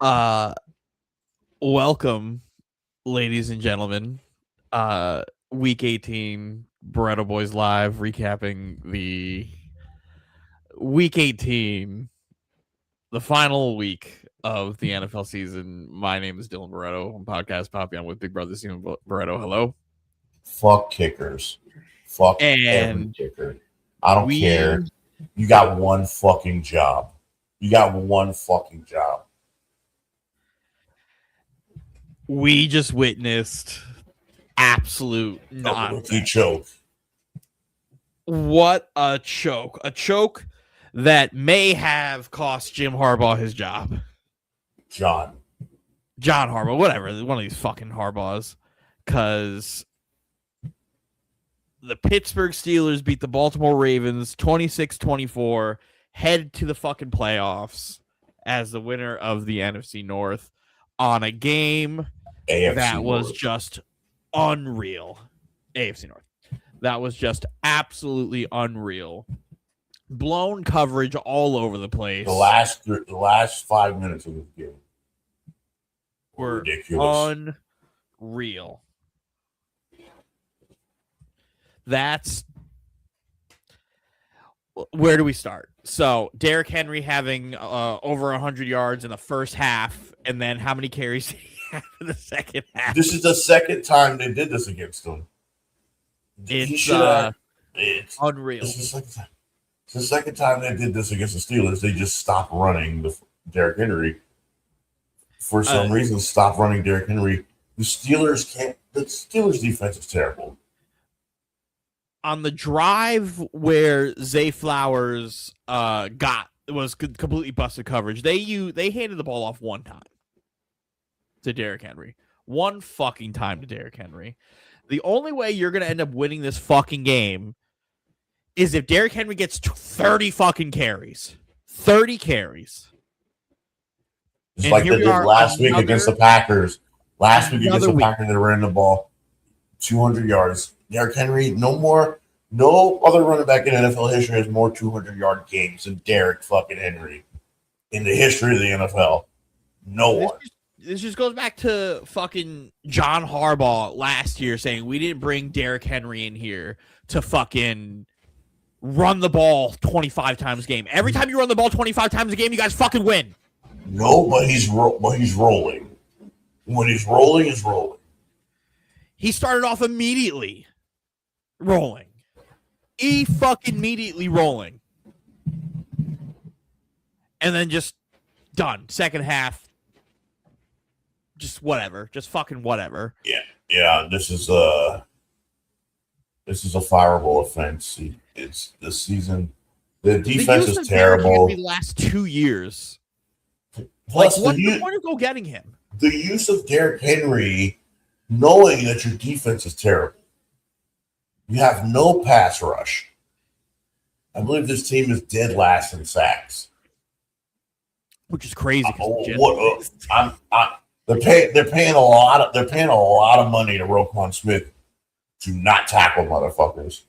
Uh, Welcome, ladies and gentlemen. Week 18, Barreto Boys Live, recapping the Week 18, the final week of the NFL season. My name is Dylan Barreto. I'm Podcast Poppy. I'm with Big Brother Steven Barreto. Hello. Fuck kickers. Fuck every And kicker. I don't care. You got one fucking job. We just witnessed absolute nonsense. Rookie choke. What a choke. A choke that may have cost Jim Harbaugh his job. John Harbaugh, whatever. One of these fucking Harbaughs. Because the Pittsburgh Steelers beat the Baltimore Ravens 26-24, head to the fucking playoffs as the winner of the NFC North on a game AFC that was North. just unreal. AFC North. That was just absolutely unreal. Blown coverage all over the place. The last 5 minutes of this game were ridiculous. Unreal. That's where do we start? So Derrick Henry having over 100 yards in the first half, and then how many carries did he have in the second half? This is the second time they did this against him. It's unreal. It's the second time they did this against the Steelers. They just stopped running Derrick Henry. For some reason, stop running Derrick Henry. The Steelers defense is terrible. On the drive where Zay Flowers was completely busted coverage, they handed the ball off one time to Derrick Henry. One fucking time to Derrick Henry. The only way you're going to end up winning this fucking game is if Derrick Henry gets 30 fucking carries. 30 carries. Just like they did last week against the Packers. Packers, they ran the ball 200 yards. Derrick Henry, no other running back in NFL history has more 200-yard games than Derrick fucking Henry in the history of the NFL. No one. This just goes back to fucking John Harbaugh last year saying we didn't bring Derrick Henry in here to fucking run the ball 25 times a game. Every time you run the ball 25 times a game, you guys fucking win. No, but he's rolling. When he's rolling, he's rolling. He started off immediately rolling. Fucking immediately rolling. And then just done. Second half. Just whatever. Just fucking whatever. Yeah. This is a fireable offense. It's this season. The defense is terrible. The last 2 years. Plus, what's the point of go getting him? The use of Derrick Henry, knowing that your defense is terrible. You have no pass rush. I believe this team is dead last in sacks, which is crazy. They're paying a lot of money to Roquan Smith to not tackle motherfuckers.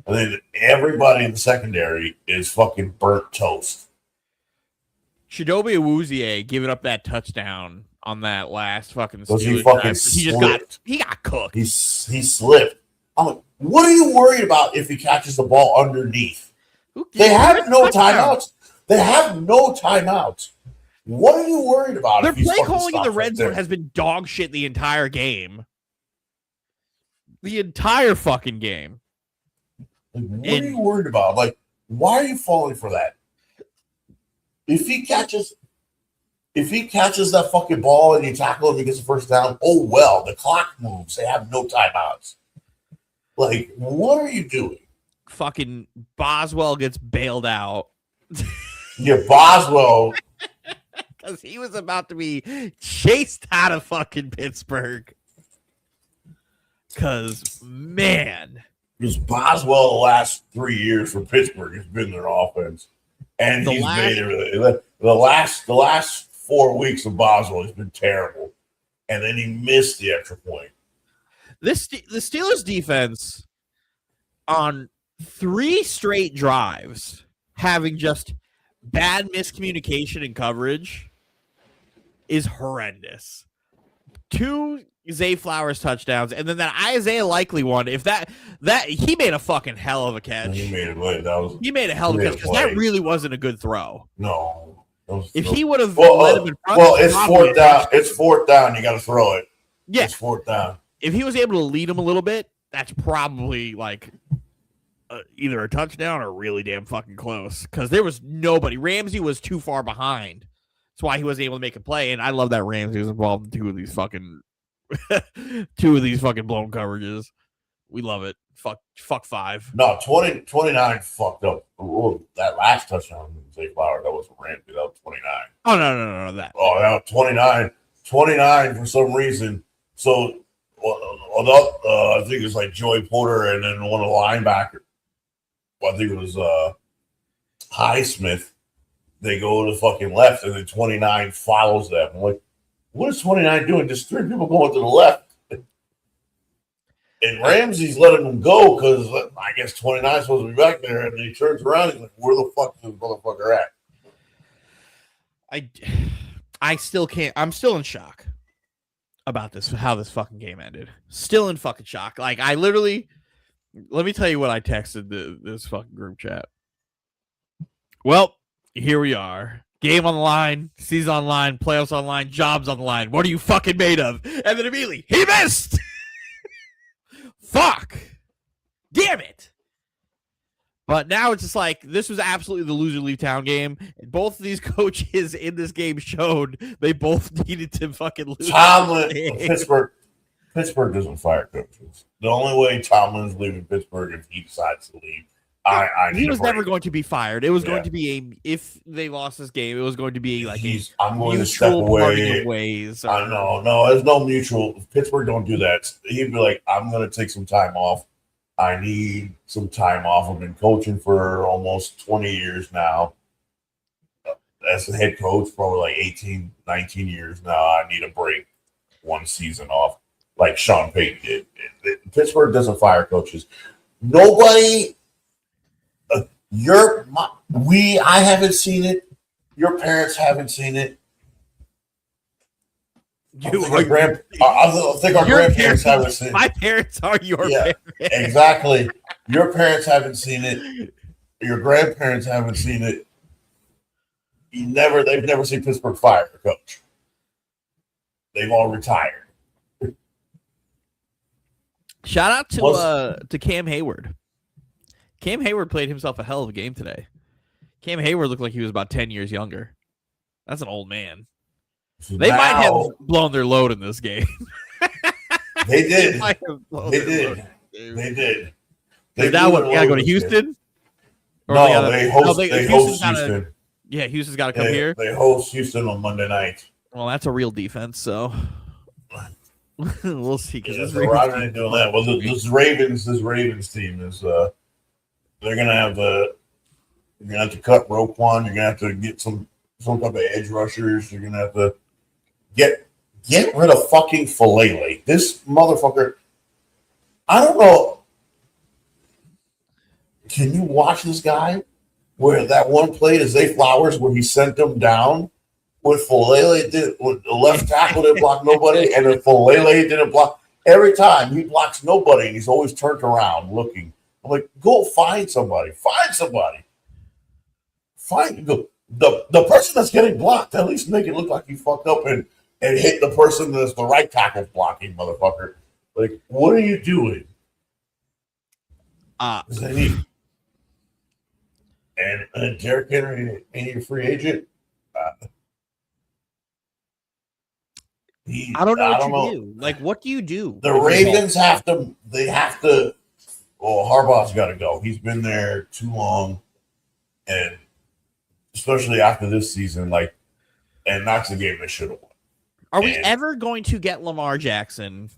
I think everybody in the secondary is fucking burnt toast. Chidobe Awuzie giving up that touchdown on that last fucking. He got cooked. He slipped. I'm like, what are you worried about if he catches the ball underneath? They have no timeouts. What are you worried about? Their play calling in the red zone has been dog shit the entire game. The entire fucking game. What are you worried about? Like, why are you falling for that? If he catches that fucking ball and you tackle him, he gets the first down. Oh well, the clock moves. They have no timeouts. Like, what are you doing? Fucking Boswell gets bailed out. Yeah, Boswell. Because he was about to be chased out of fucking Pittsburgh. Because, man. Because Boswell the last 3 years for Pittsburgh has been their offense. And he's made it. The last 4 weeks of Boswell has been terrible. And then he missed the extra point. The Steelers defense on 3 straight drives having just bad miscommunication and coverage is horrendous. 2 Zay Flowers touchdowns, and then that Isaiah Likely one. If that he made a fucking hell of a catch. He made a hell of a catch because that really wasn't a good throw. No. If he would have let him in front, it's fourth down. It's fourth down. You got to throw it. Yeah, it's fourth down. If he was able to lead him a little bit, that's probably like either a touchdown or really damn fucking close. Because there was nobody. Ramsey was too far behind. That's why he wasn't able to make a play. And I love that Ramsey was involved in two of these fucking blown coverages. We love it. Fuck 5. No, 29 fucked up. That last touchdown, Zay Flowers, that was Ramsey. That was 29. Oh, no. That was 29. 29 for some reason. So, I think it's like Joey Porter and then one of the linebackers. Well, I think it was Highsmith. They go to the fucking left, and then 29 follows them. I'm like, what is 29 doing? Just 3 people going to the left. And Ramsey's letting them go because I guess 29 is supposed to be back there, and he turns around and he's like, where the fuck is this motherfucker at? I still can't. I'm still in shock about this, how this fucking game ended. Still in fucking shock. Like, I literally, let me tell you what I texted this fucking group chat. Well, here we are. Game on the line, season on the line, playoffs on the line, jobs on the line. What are you fucking made of? And then immediately, he missed! Fuck! Damn it! But now it's just like, this was absolutely the loser leave town game. Both of these coaches in this game showed they both needed to fucking lose. Tomlin, Pittsburgh doesn't fire coaches. The only way Tomlin's leaving Pittsburgh if he decides to leave. He was never going to be fired. It was going to be if they lost this game, it was going to be like I'm going to step away. Ways. I know. No, there's no mutual. Pittsburgh don't do that. He'd be like, I'm going to take some time off. I need some time off. I've been coaching for almost 20 years now. As a head coach, probably like 18, 19 years now. I need a break. 1 season off, like Sean Payton did. Pittsburgh doesn't fire coaches. Nobody. I haven't seen it. Your parents haven't seen it. I think our grandparents haven't seen it. My parents are your parents. Exactly. Your parents haven't seen it. Your grandparents haven't seen it. They've never seen Pittsburgh fire a coach. They've all retired. Shout out to Cam Hayward. Cam Hayward played himself a hell of a game today. Cam Hayward looked like he was about 10 years younger. That's an old man. They might have blown their load in this game. They did. They did. Now what? You gotta go to Houston? No, they host Houston. Yeah, Houston's got to come here. They host Houston on Monday night. Well, that's a real defense, so we'll see. This Ravens team is they're gonna have you're gonna have to cut Roquan. You're gonna have to get some type of edge rushers. You're gonna have to get rid of fucking Falele. This motherfucker. I don't know. Can you watch this guy? Where that one play to Zay Flowers where he sent him down with Falele with the left tackle didn't block nobody, and then Falele didn't block. Every time he blocks nobody, and he's always turned around looking. I'm like, go find somebody. Find somebody. The person that's getting blocked, at least make it look like you fucked up and hit the person that's the right tackle blocking, motherfucker. Like, what are you doing? And Derrick Henry ain't a free agent. I don't know what you do. Like, what do you do? The Ravens have to. Well, Harbaugh's got to go. He's been there too long, and especially after this season, and that's the game they should have won. Are we ever going to get Lamar Jackson,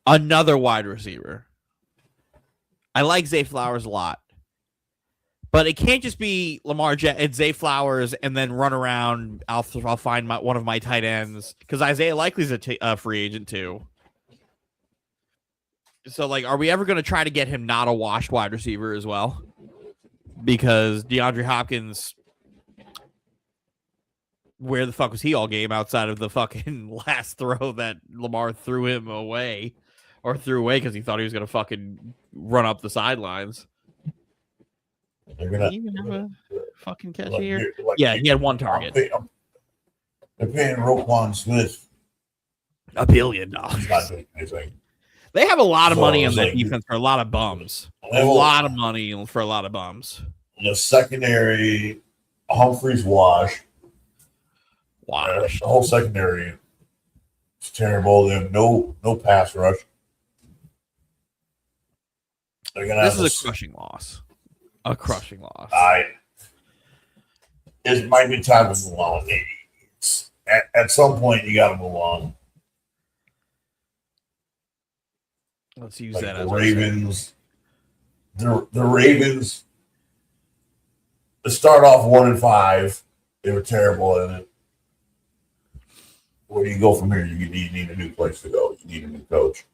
another wide receiver? I like Zay Flowers a lot. But it can't just be it's Zay Flowers and then run around. I'll find one of my tight ends because Isaiah Likely's a free agent too. So, are we ever going to try to get him not a washed wide receiver as well? Because DeAndre Hopkins where the fuck was he all game outside of the fucking last throw that Lamar threw him away, or threw away because he thought he was gonna fucking run up the sidelines. They're gonna Did he even have a fucking catch like, here? like, Yeah, he had one target. They're paying Roquan Smith $1 billion. He's not doing anything. They have a lot of money on that like, defense for a lot of bums. A lot of money for a lot of bums. The secondary, Humphreys Wash. The whole secondary is terrible. They have no pass rush. They're gonna this is a crushing loss. A crushing loss. It might be time to move on. At some point, you got to move on. Let's use like that the as Ravens. The Ravens. To start off 1-5, they were terrible in it. Where do you go from here? You need a new place to go. You need a new coach.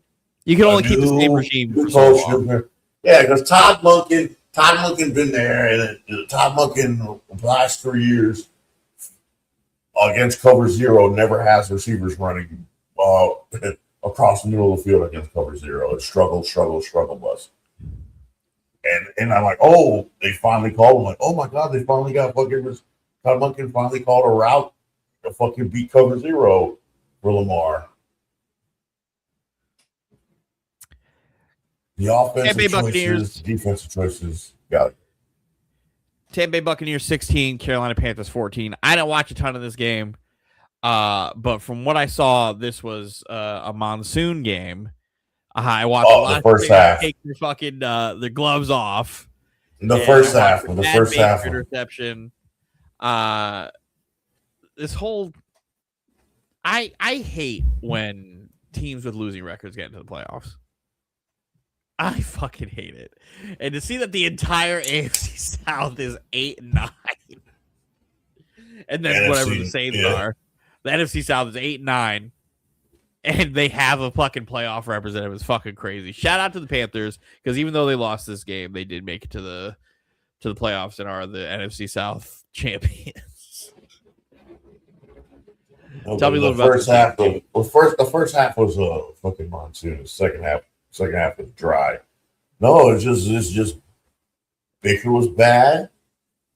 You can only keep the same regime. New coach. Yeah, because Todd Monken been there, and Todd Monken the last 3 years against cover zero never has receivers running across the middle of the field against cover zero. It's struggle bus. And I'm like, oh, they finally called him. Like, oh my God, they finally got fucking Todd Monken finally called a route to fucking beat cover zero for Lamar. The offensive choices, defensive choices, got it. Tampa Bay Buccaneers 16, Carolina Panthers 14. I didn't watch a ton of this game, but from what I saw, this was a monsoon game. I watched a lot the first half. Take their fucking their gloves off. The first half. Interception. This whole I hate when teams with losing records get into the playoffs. I fucking hate it. And to see that the entire AFC South is 8-9, and then NFC, whatever the Saints are, the NFC South is 8-9, and they have a fucking playoff representative is fucking crazy. Shout out to the Panthers, because even though they lost this game, they did make it to the playoffs and are the NFC South champions. Tell me a little about first half. The first half was a fucking monsoon. The second half was dry. No, it's just Baker was bad,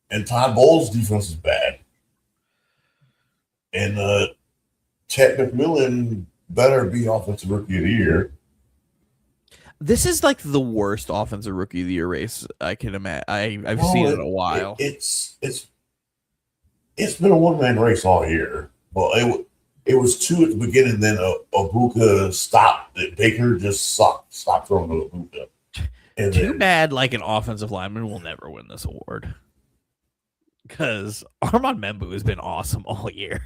and Todd Bowles' defense is bad, and Ted McMillan better be offensive rookie of the year. This is like the worst offensive rookie of the year race I can imagine. I've seen it in a while. It's been a one-man race all year. Well, it was two at the beginning, then Abuka stopped. Baker just stopped throwing to Abuka. Too bad, like an offensive lineman will never win this award, because Armand Membu has been awesome all year.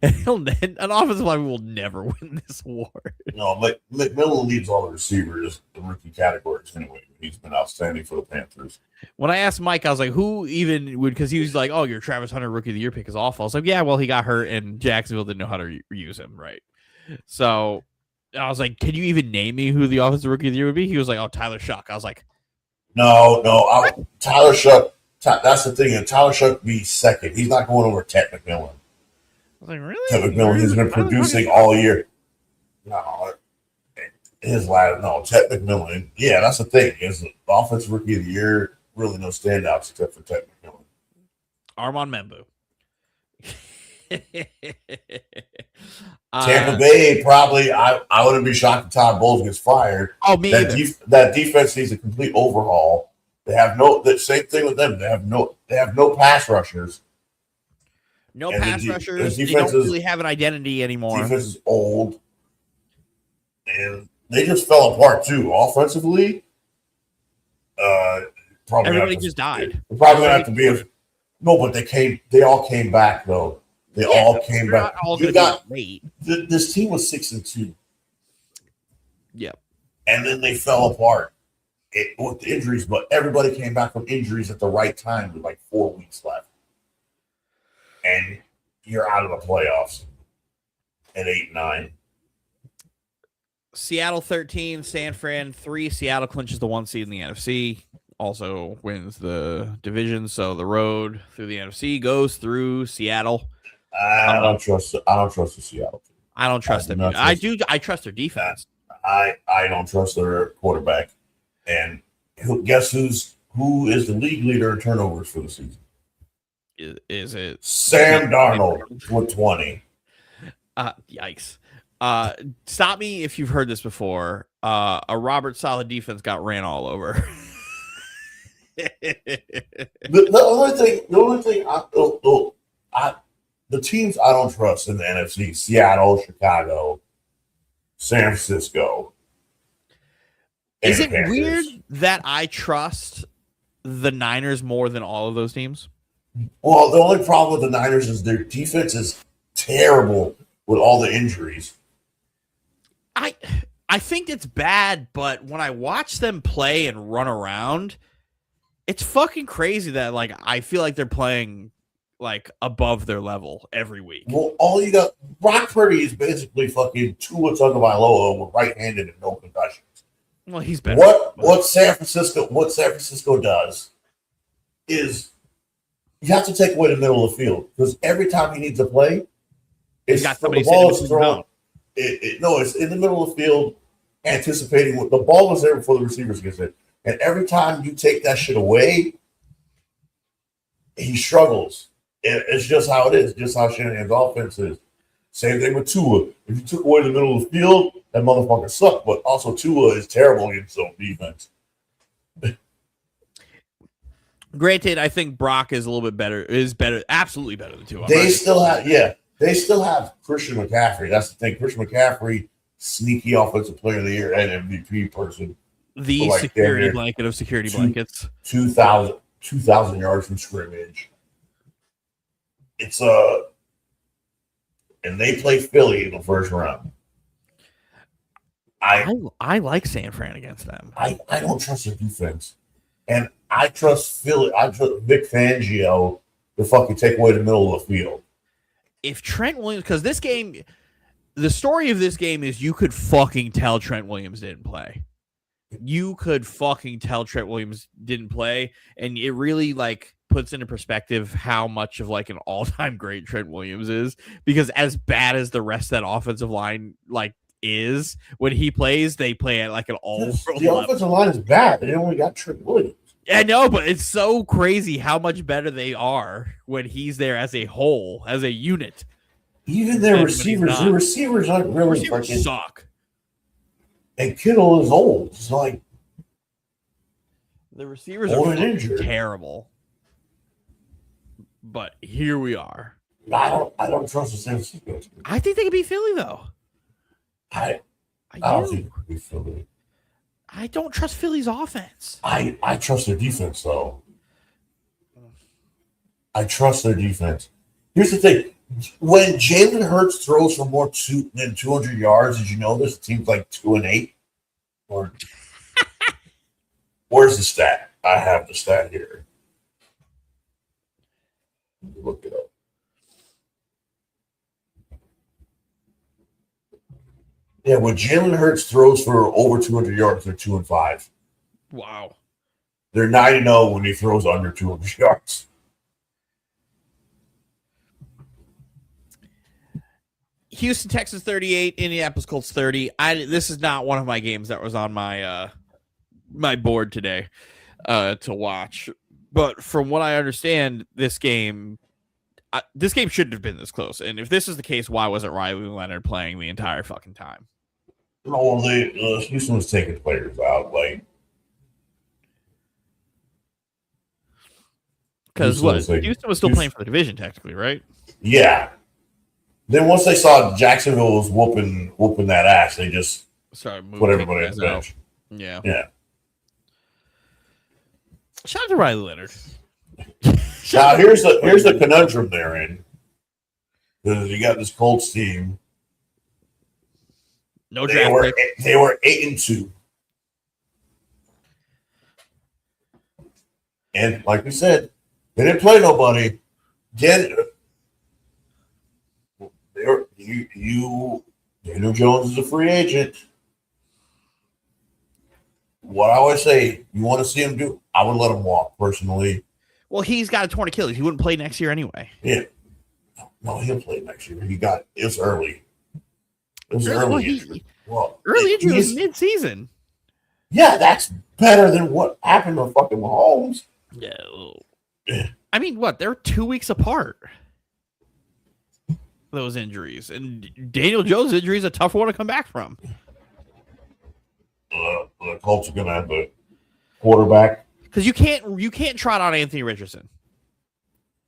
And an offensive lineman will never win this award. No, McMillan leads all the receivers, the rookie categories anyway. He's been outstanding for the Panthers. When I asked Mike, I was like, who even would, because he was like, oh, your Travis Hunter rookie of the year pick is awful. I was like, yeah, well, he got hurt and Jacksonville didn't know how to use him, right? So I was like, can you even name me who the offensive rookie of the year would be? He was like, oh, Tyler Shuck. I was like, no, Tyler Shuck. That's the thing. And Tyler Shuck be second. He's not going over Ted McMillan. I was like, really? Ted McMillan, he's been producing all year. No, Ted McMillan. Yeah, that's the thing. Is the offensive rookie of the year, really no standouts except for Ted McMillan. Armand Membu. Tampa Bay, probably, I wouldn't be shocked if Todd Bowles gets fired. Oh, me either. That defense needs a complete overhaul. They have the same thing with them. They have no pass rushers. No pass rushers. They don't really have an identity anymore. Defense is old. And they just fell apart, too. Offensively, probably everybody just died. They're probably going to have to be no, but they all came back, though. They all came back. This team was 6-2. Yep. And then they fell apart with the injuries, but everybody came back from injuries at the right time with like 4 weeks left. And you're out of the playoffs at 8-9. Seattle 13, San Fran 3. Seattle clinches the 1 seed in the NFC. Also wins the division. So the road through the NFC goes through Seattle. I don't trust. I don't trust the Seattle team. I don't trust them. I do. I trust their defense. I don't trust their quarterback. And guess who is the league leader in turnovers for the season? Is it Sam Darnold with 20? Yikes. Stop me if you've heard this before. A Robert Saleh defense got ran all over. the only thing the teams I don't trust in the NFC: Seattle, Chicago, San Francisco. Is it weird that I trust the Niners more than all of those teams? Well, the only problem with the Niners is their defense is terrible with all the injuries. I think it's bad, but when I watch them play and run around, it's fucking crazy that like I feel like they're playing like above their level every week. Well, all you got Brock Purdy is basically fucking Tua Tagovailoa with right-handed and no concussions. Well, he's better. What San Francisco does is you have to take away the middle of the field because every time he needs to play, it's the ball is thrown. It's in the middle of the field, anticipating what the ball was there before the receivers gets it. And every time you take that shit away, he struggles. It's just how it is, just how Shanahan's offense is. Same thing with Tua. If you took away the middle of the field, that motherfucker sucked. But also Tua is terrible against his own defense. Granted, I think Brock is a little bit better. Is better, absolutely better than Tua. They still have Christian McCaffrey. That's the thing. Christian McCaffrey, sneaky offensive player of the year and MVP person. The like security blanket of security blankets. 2,000 yards from scrimmage. It's and they play Philly in the first round. I like San Fran against them. I don't trust their defense. And I trust Philly. I trust Vic Fangio to fucking take away the middle of the field. If Trent Williams, because this game, the story of this game is you could fucking tell Trent Williams didn't play. You could fucking tell Trent Williams didn't play, and it really like puts into perspective how much of like an all-time great Trent Williams is, because as bad as the rest of that offensive line like is, when he plays, they play at like an all-world The offensive line is bad. They only got Trent Williams. Yeah, no, but it's so crazy how much better they are when he's there as a whole, as a unit. Even their receivers aren't really receivers suck. And Kittle is old. It's like the receivers are terrible. But here we are. I don't trust the San Francisco. I think they could beat Philly though. I don't think they could beat Philly. I don't trust Philly's offense. I trust their defense though. I trust their defense. Here's the thing. When Jalen Hurts throws for more than 200 yards, did you know this? The team's like 2-8. Or where's the stat? I have the stat here. Look it up. Yeah, when Jalen Hurts throws for over 200 yards, they're 2-5. Wow. They're 9-0 when he throws under 200 yards. Houston, Texas 38, Indianapolis Colts 30. This is not one of my games that was on my my board today to watch. But from what I understand, this game shouldn't have been this close. And if this is the case, why wasn't Riley Leonard playing the entire fucking time? No, Houston was taking players out. Like, because Houston was still playing for the division, technically, right? Yeah. Then once they saw Jacksonville was whooping that ass, they just put everybody on the bench. Yeah. Shout out to Riley Leonard. Now here's the conundrum they're in. Because you got this Colts team. No draft pick. They were 8-2. And like we said, they didn't play nobody. Again, Daniel Jones is a free agent. What I always say, you want to see him do, I would let him walk personally. Well, he's got a torn Achilles. He wouldn't play next year anyway. Yeah. No, he'll play next year. It's early. It was early injury. Early injury was mid-season. Yeah, that's better than what happened to fucking Mahomes. Yeah. I mean, what? They're 2 weeks apart. Those injuries. And Daniel Jones' injury is a tough one to come back from. The Colts are going to have a quarterback. Because you can't trot on Anthony Richardson.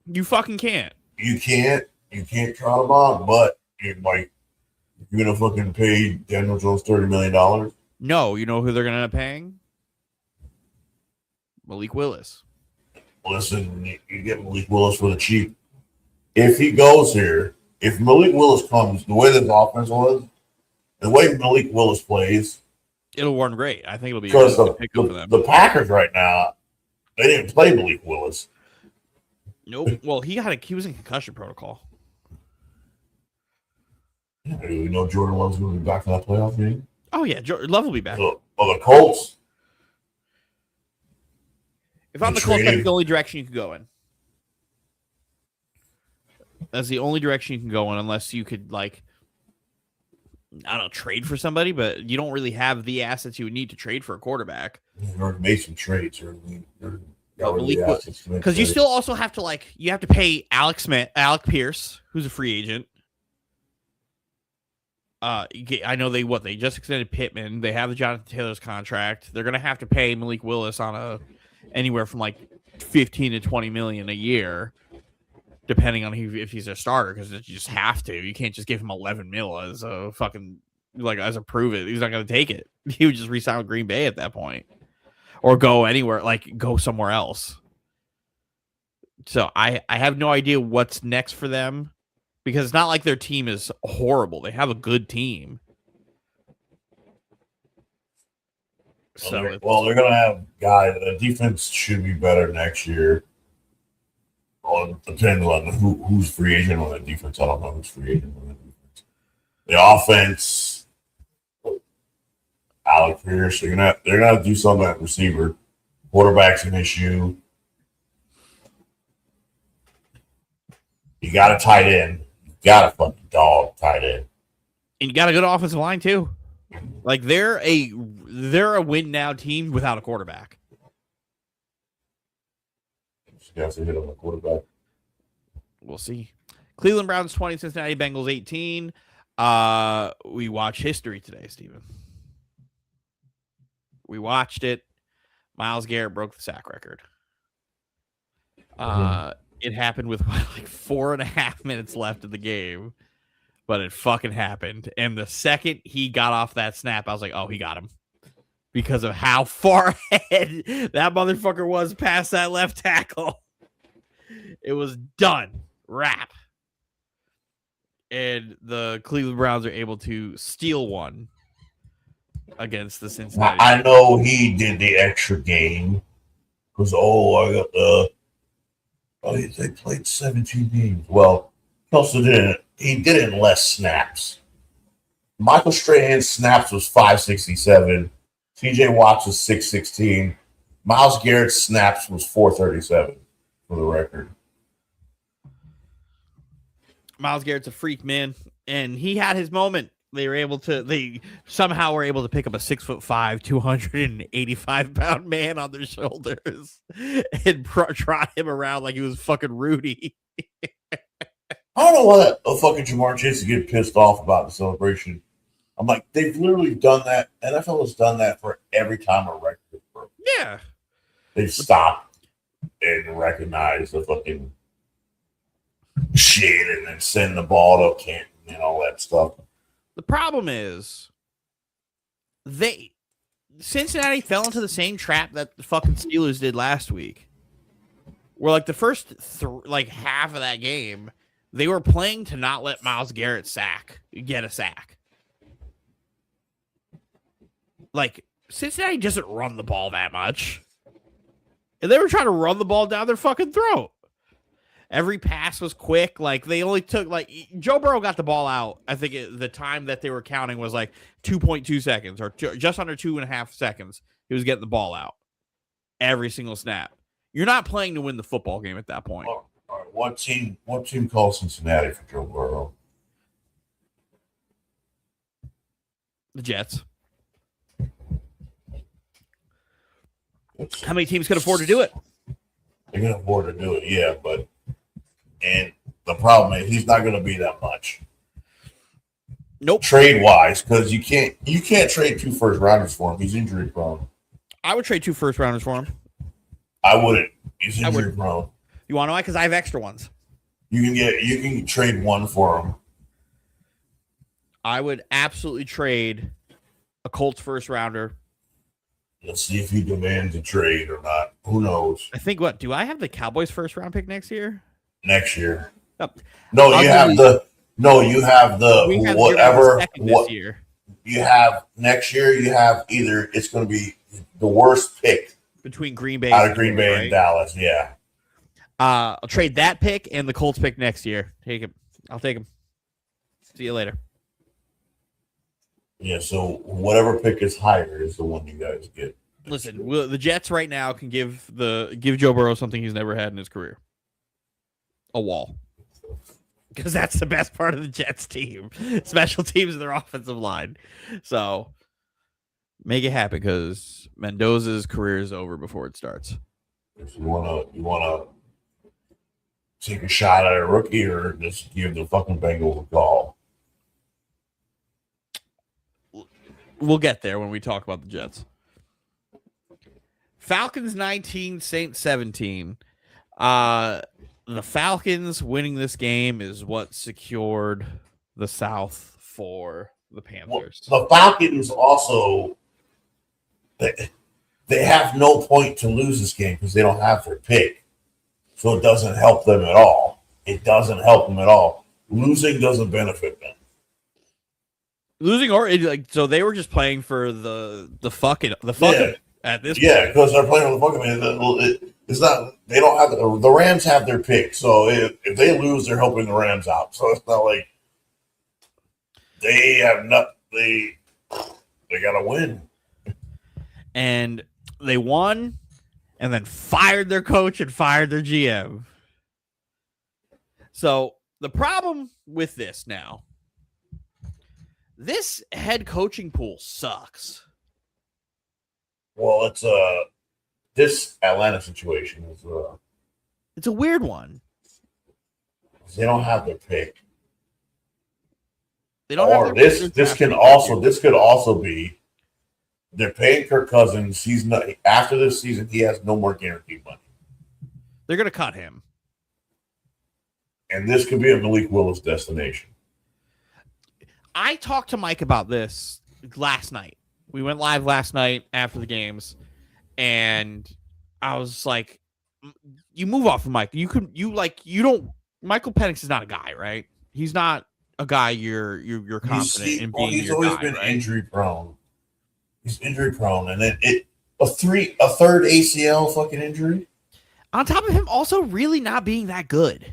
You fucking can't. You can't trot him on, but you're going to fucking pay Daniel Jones $30 million? No, you know who they're going to end up paying? Malik Willis. Listen, you get Malik Willis for the cheap. If he goes here, if Malik Willis comes, the way this offense was, the way Malik Willis plays, it'll run great. I think it'll be because a pickup for them. The Packers right now, they didn't play Malik Willis. Nope. Well, he was in concussion protocol. Yeah, you know Jordan Love's going to be back for that playoff game? Oh, yeah. Love will be back. The Colts. If I'm the Colts, that's the only direction you can go in. That's the only direction you can go in, unless you could, like, I don't know, trade for somebody, but you don't really have the assets you would need to trade for a quarterback. You already made some trades. Because you still also have to, like, you have to pay Alec Pierce, who's a free agent. I know they just extended Pittman. They have the Jonathan Taylor's contract. They're gonna have to pay Malik Willis on anywhere from like 15 to 20 million a year, depending on if he's a starter. Because you just have to. You can't just give him 11 mil as a fucking as a prove it. He's not gonna take it. He would just resign with Green Bay at that point, or go anywhere, like go somewhere else. So I have no idea what's next for them. Because it's not like their team is horrible. They have a good team. They're going to have guys. The defense should be better next year. Well, it depends on who's free agent on the defense. I don't know who's free agent on the defense. The offense, Alec Pierce, they're gonna have to do something at receiver. Quarterback's an issue. You got a tight end. Got a fucking dog tight end. And you got a good offensive line too. Like they're a win now team without a quarterback. Just got to hit on the quarterback. We'll see. Cleveland Browns 20, Cincinnati Bengals 18. We watched history today, Steven. We watched it. Myles Garrett broke the sack record. It happened with like 4.5 minutes left of the game, but it fucking happened. And the second he got off that snap, I was like, oh, he got him. Because of how far ahead that motherfucker was past that left tackle. It was done. Wrap. And the Cleveland Browns are able to steal one against the Cincinnati. I know he did the extra game. Because, I got the... Oh, they played 17 games. Well, Kelso didn't. He did it in less snaps. Michael Strahan's snaps was 567. T.J. Watts was 616. Myles Garrett's snaps was 437 for the record. Myles Garrett's a freak, man, and he had his moment. They somehow were able to pick up a 6'5", 285-pound man on their shoulders and trot him around like he was fucking Rudy. I don't know why a fucking Jamar Chase is getting pissed off about the celebration. I'm like, they've literally done that. NFL has done that for every time a record is broken. Yeah. They've stopped and recognized the fucking shit and then send the ball to Canton and all that stuff. The problem is Cincinnati fell into the same trap that the fucking Steelers did last week. Where like the first half of that game, they were playing to not let Myles Garrett get a sack. Like Cincinnati doesn't run the ball that much. And they were trying to run the ball down their fucking throat. Every pass was quick. Like they only took Joe Burrow got the ball out. I think the time that they were counting was like 2.2 seconds or just under 2.5 seconds. He was getting the ball out every single snap. You're not playing to win the football game at that point. What team calls Cincinnati for Joe Burrow? The Jets. How many teams could afford to do it? They can afford to do it, yeah, but and the problem is he's not going to be that much. Nope. Trade wise, because you can't trade 2 first rounders for him. He's injury prone. I would trade 2 first rounders for him. I wouldn't. He's injury prone. You want to know why? Because I have extra ones. You can trade 1 for him. I would absolutely trade a Colts first rounder. Let's see if he demands a trade or not. Who knows? I think do I have the Cowboys first round pick next year? Next year. Oh. No, you have the whatever this year. You have next year. You have either it's going to be the worst pick between Green Bay and Dallas. Yeah. I'll trade that pick and the Colts pick next year. I'll take him. See you later. Yeah, so whatever pick is higher is the one you guys get. Listen, the Jets right now can give Joe Burrow something he's never had in his career. A wall. Because that's the best part of the Jets team. Special teams and their offensive line. So make it happen because Mendoza's career is over before it starts. If you wanna take a shot at a rookie or just give the fucking Bengals a call. We'll get there when we talk about the Jets. Falcons 19, Saints 17. The Falcons winning this game is what secured the South for the Panthers. Well, the Falcons also they have no point to lose this game because they don't have their pick. So it doesn't help them at all. Losing doesn't benefit them. Losing so they were just playing for the fucking at this point. Yeah, because they're playing for the fucking. It's not. They don't have the Rams have their pick, so if they lose, they're helping the Rams out. So it's not like they have they got to win. And they won, and then fired their coach and fired their GM. So the problem with this now. This head coaching pool sucks. Well, it's this Atlanta situation is it's a weird one. They don't have their pick. They don't have their this could also be they're paying Kirk Cousins. He's not after this season. He has no more guaranteed money. They're going to cut him, and this could be a Malik Willis destination. I talked to Mike about this last night. We went live last night after the games, and I was like, "You move off of Mike. You don't. Michael Penix is not a guy, right? He's not a guy you're confident in being. He's always been injury prone. He's injury prone, and then a third ACL fucking injury. On top of him, also really not being that good.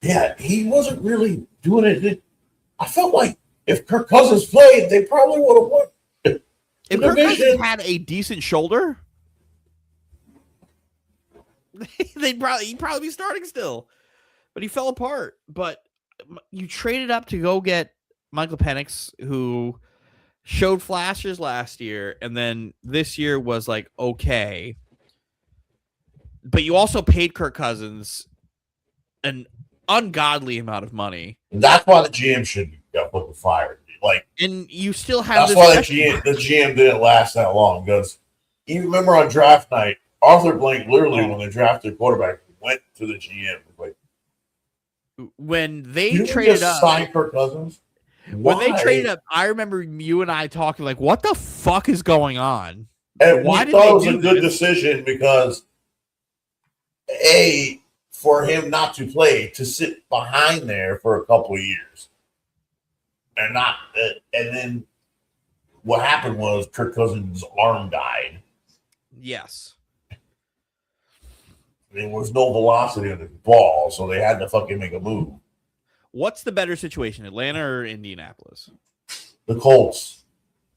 Yeah, he wasn't really doing it. I felt like if Kirk Cousins played, they probably would have won. If Kirk Cousins had a decent shoulder, he'd probably be starting still. But he fell apart. But you traded up to go get Michael Penix, who showed flashes last year, and then this year was like okay. But you also paid Kirk Cousins an ungodly amount of money. That's why the GM should got fucking fired. And you still have. That's why the GM didn't last that long. Because you remember on draft night, Arthur Blank literally when they drafted quarterback went to the GM when they traded up, sign Kirk Cousins. When they traded up, I remember you and I talking like, "What the fuck is going on?" And why did it was a good decision because for him not to play, to sit behind there for a couple of years. And then what happened was Kirk Cousins' arm died. Yes. There was no velocity on the ball, so they had to fucking make a move. What's the better situation, Atlanta or Indianapolis? The Colts.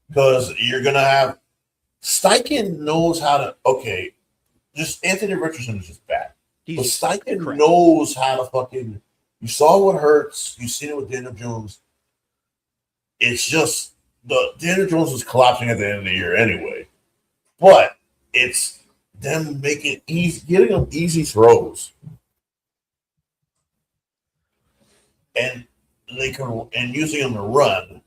Because you're going to have Steichen knows how to, just Anthony Richardson is just bad. But Steichen knows how to fucking. You saw what hurts. You seen it with Daniel Jones. It's just Daniel Jones was collapsing at the end of the year anyway. But it's them making easy, getting them easy throws, and using them to run.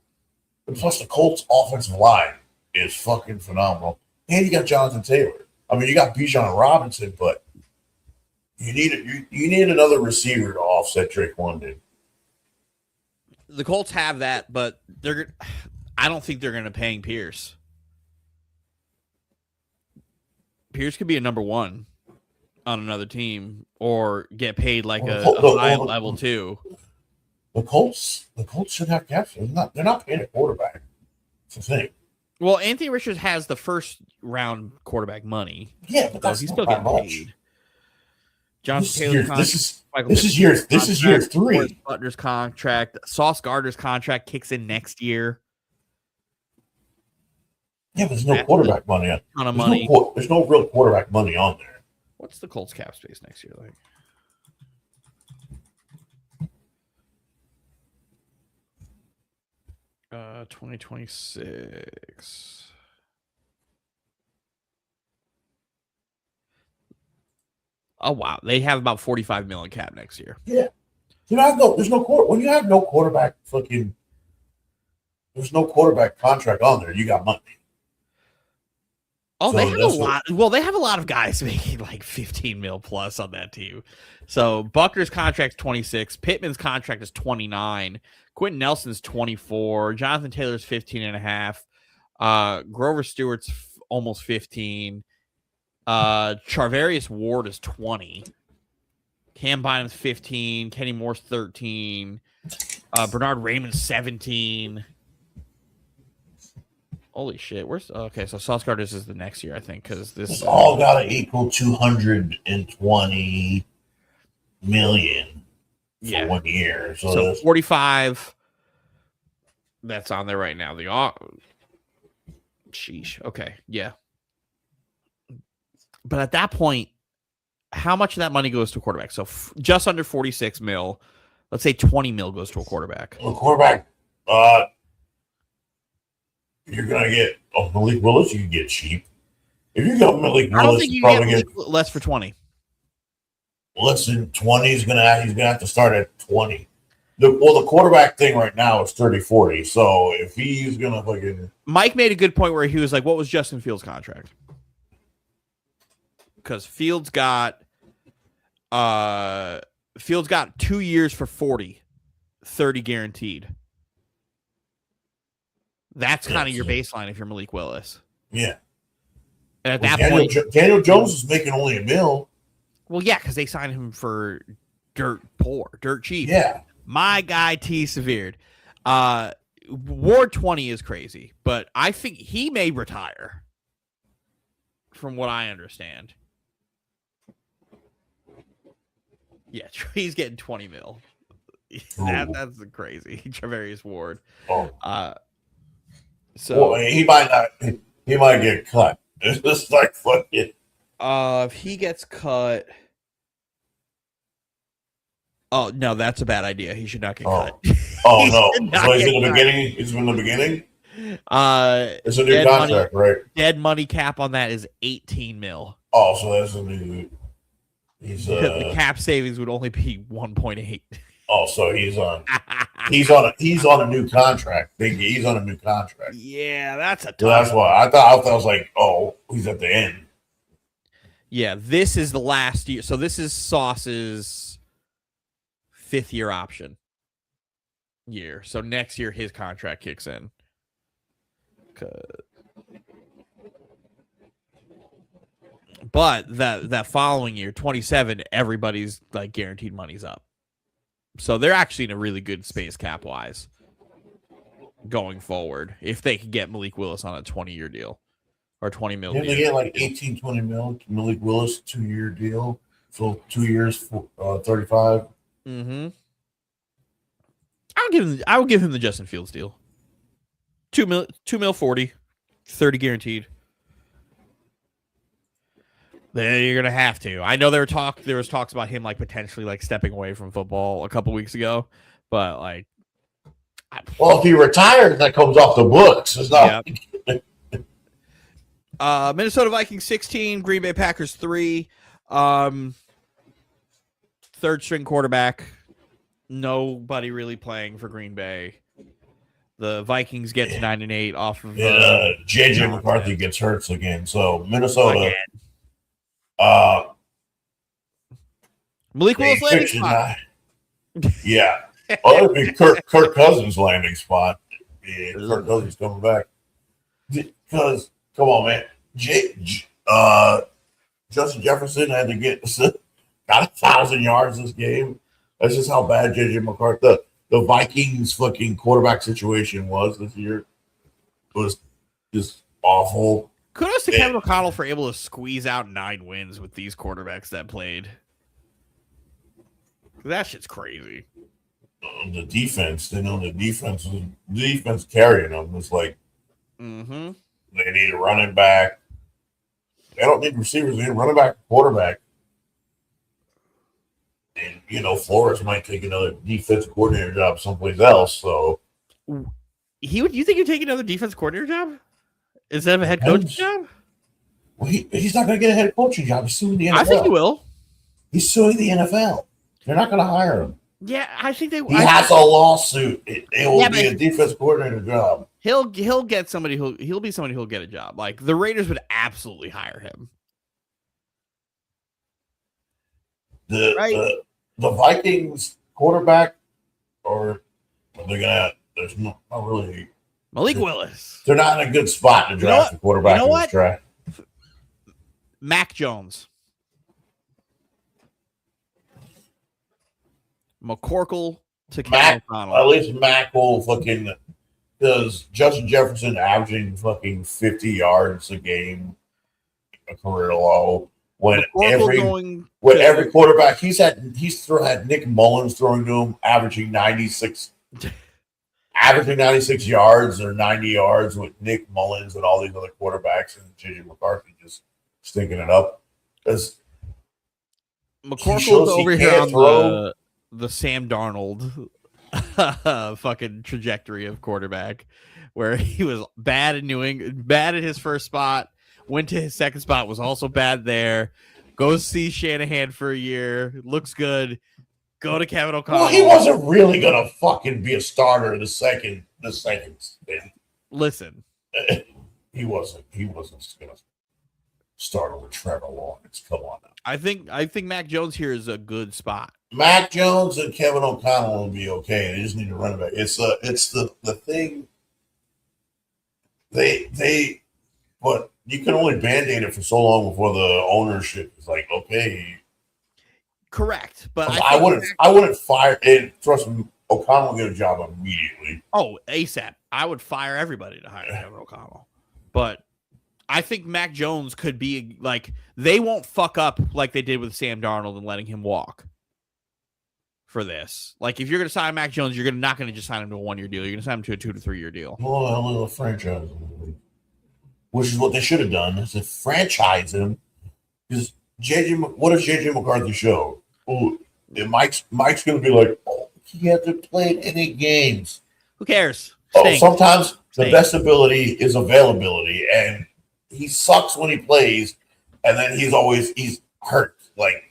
And plus, the Colts' offensive line is fucking phenomenal. And you got Jonathan Taylor. I mean, you got Bijan Robinson, but you need another receiver to offset Drake London. The Colts have that, but I don't think they're going to pay Pierce. Pierce could be a number one on another team or get paid like a high level too. The Colts should have cap space. They're not paying a quarterback. It's the thing. Well, Anthony Richards has the first round quarterback money. Yeah, but he's still getting paid. Jonathan Taylor's this is year 3. Butler's contract. Sauce Gardner's contract kicks in next year. Yeah, but there's no quarterback money on. Ton of money. There's no real quarterback money on there. What's the Colts cap space next year like? Uh, 2026. Oh wow, they have about $45 million cap next year. Yeah, there's no when you have no quarterback there's no quarterback contract on there. You got money. Oh, so they have a lot. Well, they have a lot of guys making like 15 mil plus on that team. So Buckner's contract's 26. Pittman's contract is 29. Quentin Nelson's 24. Jonathan Taylor's 15 and a half. Grover Stewart's almost 15. Charvarius Ward is 20. Cam Bynum's 15. Kenny Moore's 13. Bernard Raymond's 17. Holy shit! Okay? So Sauce Gardner is the next year, I think, because this all got to equal $220 million for 1 year. So 45. That's on there right now. Sheesh. Okay, yeah. But at that point, how much of that money goes to a quarterback? So just under 46 mil. Let's say 20 mil goes to a quarterback. A quarterback. You're gonna get Malik Willis. You can get cheap. If you got Malik Willis, I don't think you can get less for 20. Less than 20 he's gonna have to start at 20. The quarterback thing right now is 30-40. So if he's gonna fucking Mike made a good point where he was like, "What was Justin Fields' contract?" Because Fields got 2 years for 40, 30 guaranteed. That's kind of your baseline if you're Malik Willis. Yeah. And at that point, Daniel Jones is making only $1 million. Well, yeah, because they signed him for dirt cheap. Yeah. My guy T severed. Ward 20 is crazy, but I think he may retire. From what I understand. Yeah, he's getting 20 mil. That's crazy. Charvarius Ward. Oh. So he might get cut. It's just like fucking. If he gets cut, oh no, that's a bad idea. He should not get cut. Oh no! So he's in the beginning. He's in the beginning. It's a new contract, right? Dead money cap on that is 18 mil. Oh, so that's a new. The cap savings would only be 1.8. Oh, so he's on a new contract. He's on a new contract. Yeah, that's a. So that's why I thought I was like, oh, he's at the end. Yeah, this is the last year. So this is Sauce's 5th year option year. So next year his contract kicks in. But that following year, 27, everybody's like guaranteed money's up. So they're actually in a really good space cap wise going forward if they could get Malik Willis on a 20-year deal or 20 mil. Yeah, they get like 18, 20 mil. Malik Willis 2-year deal. So 2 years for 35. Mm-hmm. I would give him the Justin Fields deal. 2 mil 40, 30 guaranteed. Then you're gonna have to. I know there was talks about him like potentially like stepping away from football a couple weeks ago, but like, well, if he retires, that comes off the books. It's not. Yep. Minnesota Vikings 16, Green Bay Packers 3. Third string quarterback. Nobody really playing for Green Bay. The Vikings get to 9-8 off of JJ McCarthy gets hurt again. So Minnesota. Malik Willis landing spot. Yeah. Oh, it'd be Kirk Cousins' landing spot. Yeah, Kirk Cousins coming back. Because, come on, man. Justin Jefferson had to got 1,000 yards this game. That's just how bad JJ McCarthy, the Vikings fucking quarterback situation was this year. It was just awful. Kudos to Kevin O'Connell for able to squeeze out 9 wins with these quarterbacks that played. That shit's crazy. The defense, the defense carrying them was like, they need a running back. They don't need receivers. They need a running back, quarterback. And, Flores might take another defense coordinator job someplace else. So, you think he'd take another defense coordinator job instead of a head coaching job? Well, he's not going to get a head coaching job. He's suing the NFL. I think he will. He's suing the NFL. They're not going to hire him. Yeah, I think they. He has a lawsuit. It will be a defense coordinator job. He'll get somebody he'll be somebody who'll get a job. Like the Raiders would absolutely hire him. The Vikings quarterback, or they're gonna. There's not really Malik Willis. They're not in a good spot to draft the quarterback in this draft. Mac Jones. McCorkle to Kevin O'Connell. At least Mac will fucking, because Justin Jefferson averaging fucking 50 yards a game, a career low. When every quarterback he's had Nick Mullins throwing to him, averaging 96 yards or 90 yards with Nick Mullins and all these other quarterbacks, and JJ McCarthy just stinking it up. Because McCorkle's over here on the Sam Darnold fucking trajectory of quarterback, where he was bad at his first spot, went to his second spot, was also bad there, goes see Shanahan for a year, looks good, go to Kevin O'Connell. Well, he wasn't really gonna fucking be a starter the second stint. Listen, he wasn't gonna start over Trevor Lawrence. Come on now. I think Mac Jones here is a good spot. Mac Jones and Kevin O'Connell will be okay. They just need to run it back. It's the thing. But you can only band-aid it for so long before the ownership is like, okay. Correct, but I wouldn't fire it. Trust me, O'Connell will get a job immediately. Oh, ASAP. I would fire everybody to hire Kevin O'Connell. But I think Mac Jones could be like, they won't fuck up like they did with Sam Darnold and letting him walk for this. Like, if you're going to sign Mac Jones, you're not going to just sign him to a 1-year deal. You're going to sign him to a 2 to 3 year deal. Well, a little franchise, which is what they should have done, is to franchise him. Because what does JJ McCarthy show? Oh, Mike's going to be like, oh, he hasn't played any games. Who cares? Sometimes the best ability is availability, and he sucks when he plays, and then he's hurt. Like,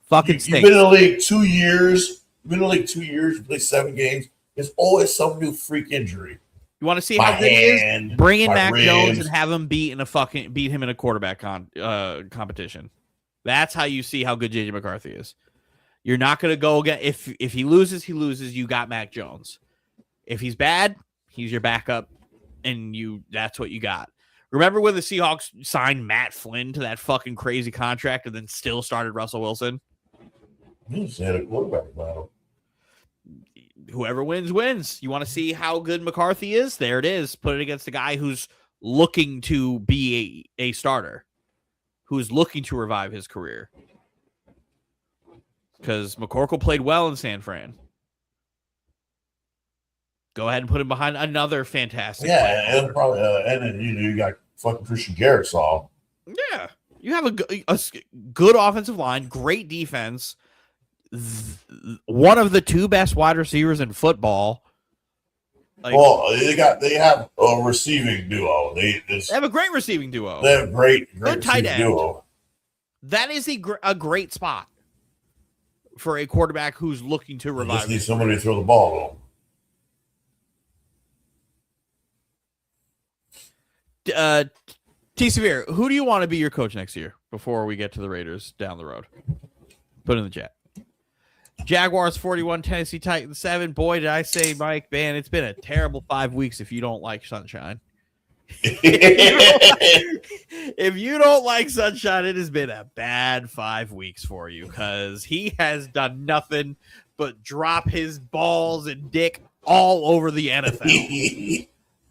fucking you've been in the league 2 years. You play 7 games. There's always some new freak injury. You want to see how good he is? Bring in Mac Jones and have him beat him in a quarterback competition. That's how you see how good JJ McCarthy is. You're not going to go again. If he loses, he loses. You got Mac Jones. If he's bad, he's your backup, and that's what you got. Remember when the Seahawks signed Matt Flynn to that fucking crazy contract and then still started Russell Wilson? He just had a quarterback battle. Whoever wins, wins. You want to see how good McCarthy is? There it is. Put it against a guy who's looking to be a starter, who's looking to revive his career. Because McCorkle played well in San Fran. Go ahead and put him behind another fantastic. Yeah, and probably, and then you got fucking Christian Garrett. Yeah, You have a good offensive line, great defense, one of the two best wide receivers in football. Like, they have a receiving duo. They have a great receiving duo. They have great good tight end duo. That is a great spot for a quarterback who's looking to revive. Just need somebody to throw the ball though. T. Severe, who do you want to be your coach next year before we get to the Raiders down the road? Put in the chat. Jaguars 41, Tennessee Titans 7. Boy, did I say, Mike, man, it's been a terrible 5 weeks if you don't like sunshine. If you don't like sunshine, it has been a bad 5 weeks for you because he has done nothing but drop his balls and dick all over the NFL.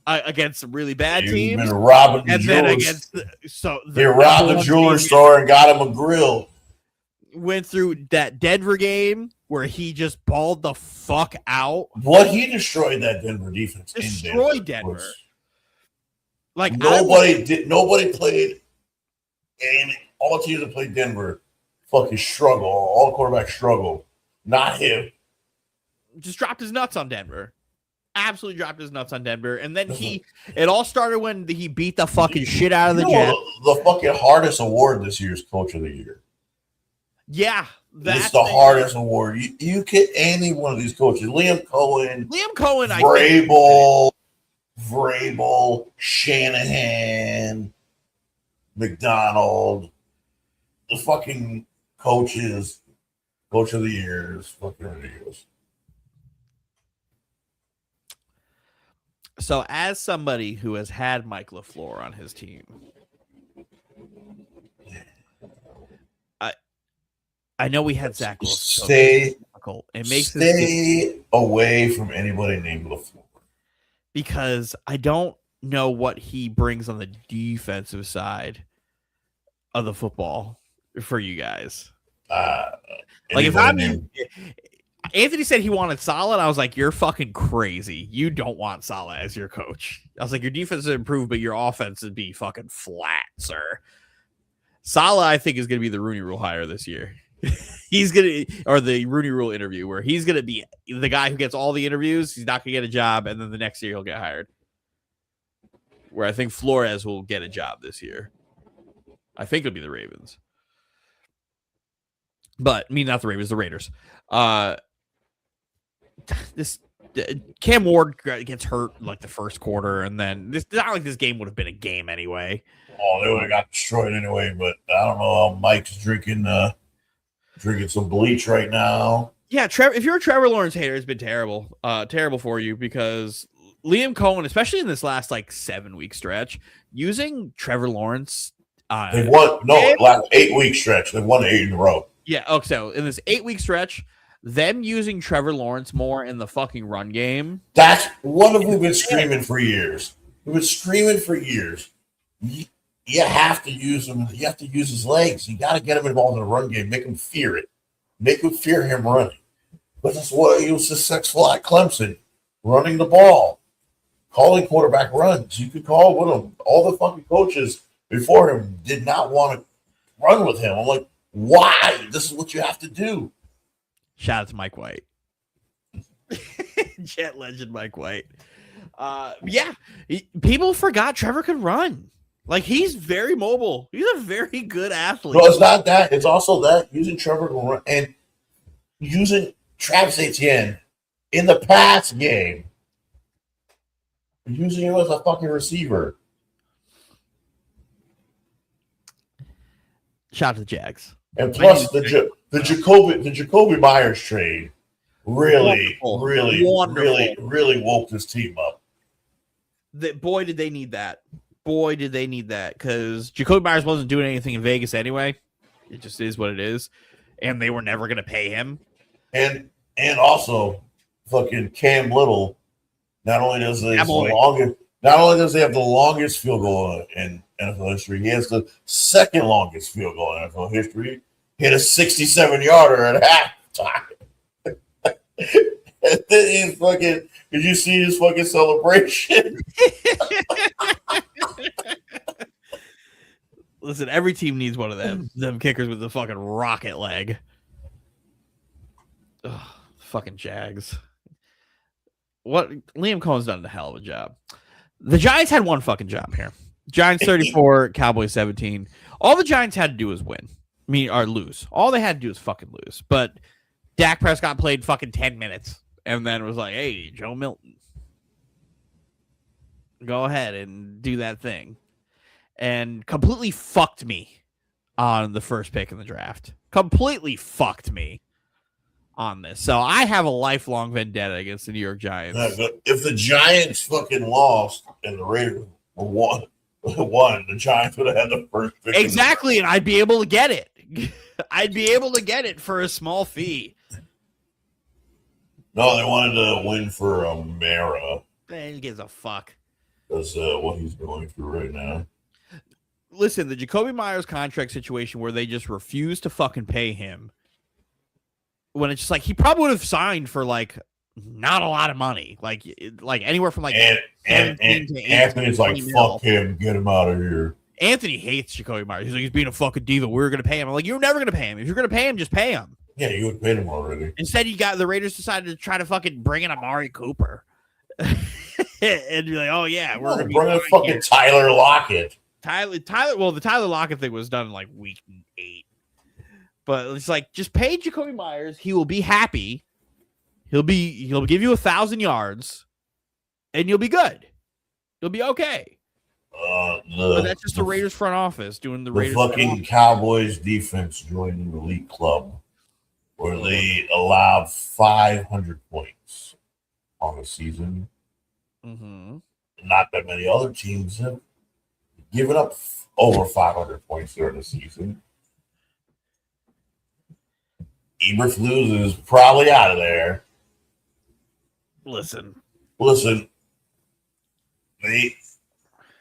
Against some really bad teams, been robbing and then against they robbed the jewelry store and got him a grill. Went through that Denver game where he just balled the fuck out. What he destroyed that Denver defense. Destroyed Denver. Like nobody played, and all teams that played Denver fucking struggle. All quarterbacks struggle. Not him. Just dropped his nuts on Denver. Absolutely dropped his nuts on Denver. And then it all started when he beat the fucking shit out of the Jets. The fucking hardest award this year is Coach of the Year. Yeah. It's the hardest award. You get any one of these coaches. Liam Cohen, Vrabel, Shanahan, McDonald, the fucking coaches, Coach of the Year is fucking ridiculous. So, as somebody who has had Mike LaFleur on his team, I know we had Zach Wilson. Stay away from anybody named LaFleur. Because I don't know what he brings on the defensive side of the football for you guys. Like if Anthony said he wanted Saleh, I was like, you're fucking crazy. You don't want Saleh as your coach. I was like, your defense would improve, but your offense would be fucking flat, sir. Saleh, I think, is going to be the Rooney Rule hire this year. He's going to, or the Rooney Rule interview, where he's going to be the guy who gets all the interviews. He's not going to get a job, and then the next year he'll get hired. Where I think Flores will get a job this year. I think it'll be the Ravens. But, not the Ravens, the Raiders. This Cam Ward gets hurt like the first quarter, and then it's not like this game would have been a game anyway. Oh, they would have got destroyed anyway. But I don't know how Mike's drinking some bleach right now. Yeah, if you're a Trevor Lawrence hater, it's been terrible, terrible for you because Liam Cohen, especially in this last 7-week stretch, using Trevor Lawrence. They won last 8-week stretch. They won 8 in a row. Yeah. Okay. So in this 8-week stretch, them using Trevor Lawrence more in the fucking run game. That's what we've been screaming for years. We've been screaming for years. You have to use him. You have to use his legs. You got to get him involved in the run game. Make him fear it. Make him fear him running. But that's what he was successful at Clemson, running the ball, calling quarterback runs. You could call with him. All the fucking coaches before him did not want to run with him. I'm like, why? This is what you have to do. Shout out to Mike White. Jet legend Mike White. People forgot Trevor could run. He's very mobile. He's a very good athlete. No, it's not that. It's also that using Trevor to run and using Travis Etienne in the pass game. Using him as a fucking receiver. Shout out to the Jags. And plus the Jacoby Myers trade really woke this team up. Boy, did they need that. Boy, did they need that, because Jacoby Myers wasn't doing anything in Vegas anyway. It just is what it is. And they were never going to pay him. And also, fucking Cam Little, not only does he have the longest field goal in NFL history, he has the second longest field goal in NFL history. Hit a 67-yarder at halftime. And then he's fucking, did you see his fucking celebration? Listen, every team needs one of them kickers with the fucking rocket leg. Ugh, fucking Jags. What Liam Cohen's done a hell of a job. The Giants had one fucking job here. Giants 34, Cowboys 17. All the Giants had to do was win. Or lose. All they had to do was fucking lose. But Dak Prescott played fucking 10 minutes and then was like, hey, Joe Milton, go ahead and do that thing. And completely fucked me on the first pick in the draft. Completely fucked me on this. So I have a lifelong vendetta against the New York Giants. If the Giants fucking lost and the Raiders won, the Giants would have had the first pick. Exactly, and I'd be able to get it. I'd be able to get it for a small fee. No, they wanted to win for Mara. Who gives a fuck? That's what he's going through right now. Listen, the Jacoby Myers contract situation where they just refuse to fucking pay him, when it's just like he probably would have signed for like not a lot of money, like anywhere from like and Anthony's like, fuck him, get him out of here. Anthony hates Jacoby Myers. He's like, he's being a fucking diva. We're gonna pay him. I'm like, you're never gonna pay him. If you're gonna pay him, just pay him. Yeah, you would pay him already. Instead, you got the Raiders decided to try to fucking bring in Amari Cooper, and you're like, oh yeah, we're gonna bring in fucking Tyler Lockett. Tyler. Well, the Tyler Lockett thing was done in like week 8, but it's like just pay Jacoby Myers. He will be happy. He'll give you 1,000 yards, and you'll be good. You'll be okay. But that's just the Raiders front office doing the Raiders. The fucking Cowboys defense joined the elite club, where they allowed 500 points on the season. Mm-hmm. Not that many other teams have given up over 500 points during the season. Eberflus is probably out of there. Listen.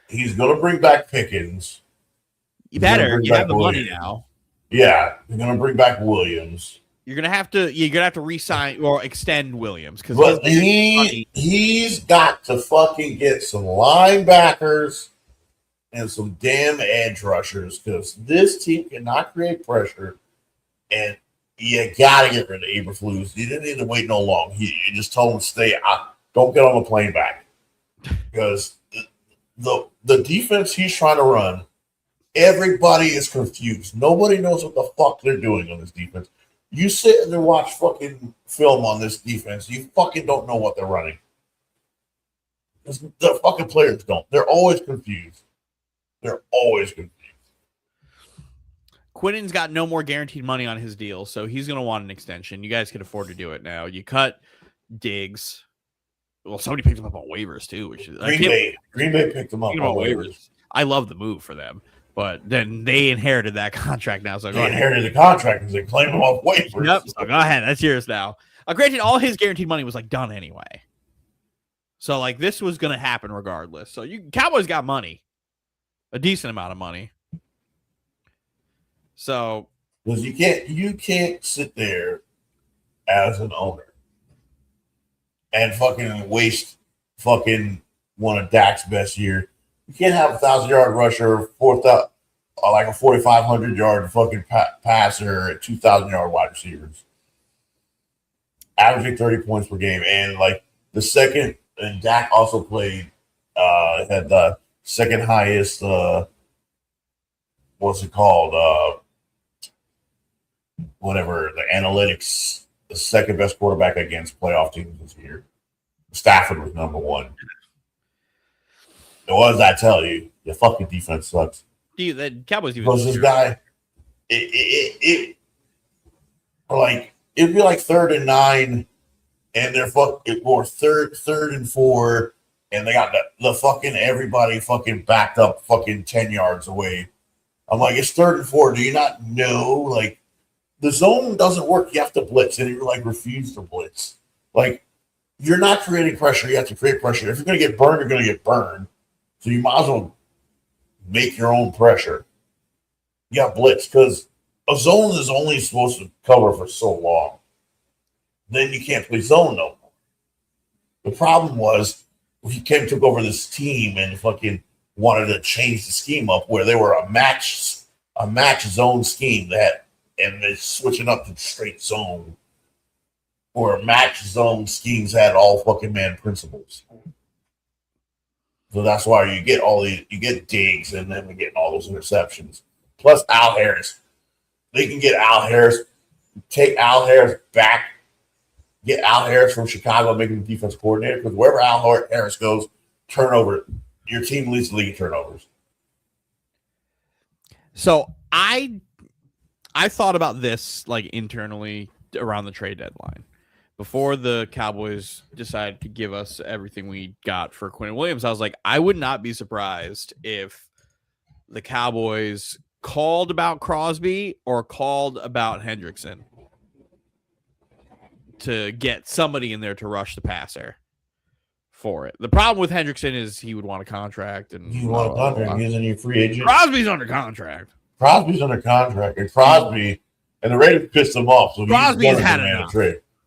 He's going to bring back Pickens. You better. You have the money now. Yeah, they're going to bring back Williams. You're gonna have to re-sign or extend Williams because he's got to fucking get some linebackers and some damn edge rushers because this team cannot create pressure, and you gotta get rid of Eberflus. You didn't need to wait no long. You just told him to stay out. Don't get on the plane back because the defense he's trying to run, everybody is confused. Nobody knows what the fuck they're doing on this defense. You sit and watch fucking film on this defense, you fucking don't know what they're running. The fucking players don't. They're always confused. Quinnen's got no more guaranteed money on his deal, so he's going to want an extension. You guys can afford to do it now. You cut Diggs. Well, somebody picked him up on waivers, too. Which is Green Bay picked him up on waivers. I love the move for them. But then they inherited that contract now. So they inherited the contract because they claimed him off waivers. Yep. So go ahead. That's yours now. Granted, all his guaranteed money was like done anyway. So like this was going to happen regardless. So Cowboys got money, a decent amount of money. So because you can't sit there as an owner and fucking waste fucking one of Dak's best year. You can't have a 1,000-yard rusher, like a 4,500-yard fucking passer, at 2,000-yard wide receivers, averaging 30 points per game. And like the second, and Dak also played, had the second highest, what's it called? Whatever the analytics, the second best quarterback against playoff teams this year. Stafford was number 1. What does that tell you? Your fucking defense sucks. Dude, the Cowboys defense. Because this guy, it'd be like 3rd and 9, and they're or third and 4, and they got the fucking everybody fucking backed up fucking 10 yards away. I'm like, it's 3rd and 4. Do you not know? Like, the zone doesn't work. You have to blitz, and you like refuse to blitz. Like, you're not creating pressure. You have to create pressure. If you're going to get burned, you're going to get burned. So you might as well make your own pressure. You got blitz because a zone is only supposed to cover for so long. Then you can't play zone no more. The problem was he took over this team and fucking wanted to change the scheme up where they were a match zone scheme and they're switching up to straight zone. Or match zone schemes had all fucking man principles. So that's why you get digs and then we get all those interceptions. Plus Al Harris. They can get Al Harris, take Al Harris back, get Al Harris from Chicago and make him the defense coordinator. Because wherever Al Harris goes, turnover, your team leads the league in turnovers. So I thought about this like internally around the trade deadline. Before the Cowboys decided to give us everything we got for Quinn Williams, I was like, I would not be surprised if the Cowboys called about Crosby or called about Hendrickson to get somebody in there to rush the passer for it. The problem with Hendrickson is he would want a contract. And he want a contract. He's a new free agent. Crosby's under contract. And Crosby, and the Raiders pissed him off. So Crosby's had enough.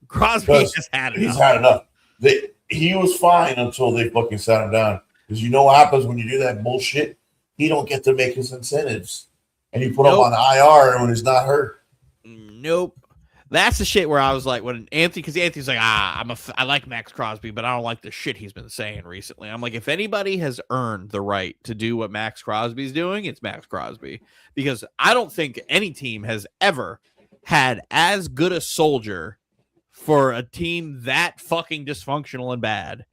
Crosby has had enough. He's had enough. He was fine until they fucking sat him down. Because you know what happens when you do that bullshit? He don't get to make his incentives. And you put him on IR when he's not hurt. Nope. That's the shit where I was like, when Anthony, because Anthony's like, I like Max Crosby, but I don't like the shit he's been saying recently. I'm like, if anybody has earned the right to do what Max Crosby's doing, it's Max Crosby. Because I don't think any team has ever had as good a soldier for a team that fucking dysfunctional and bad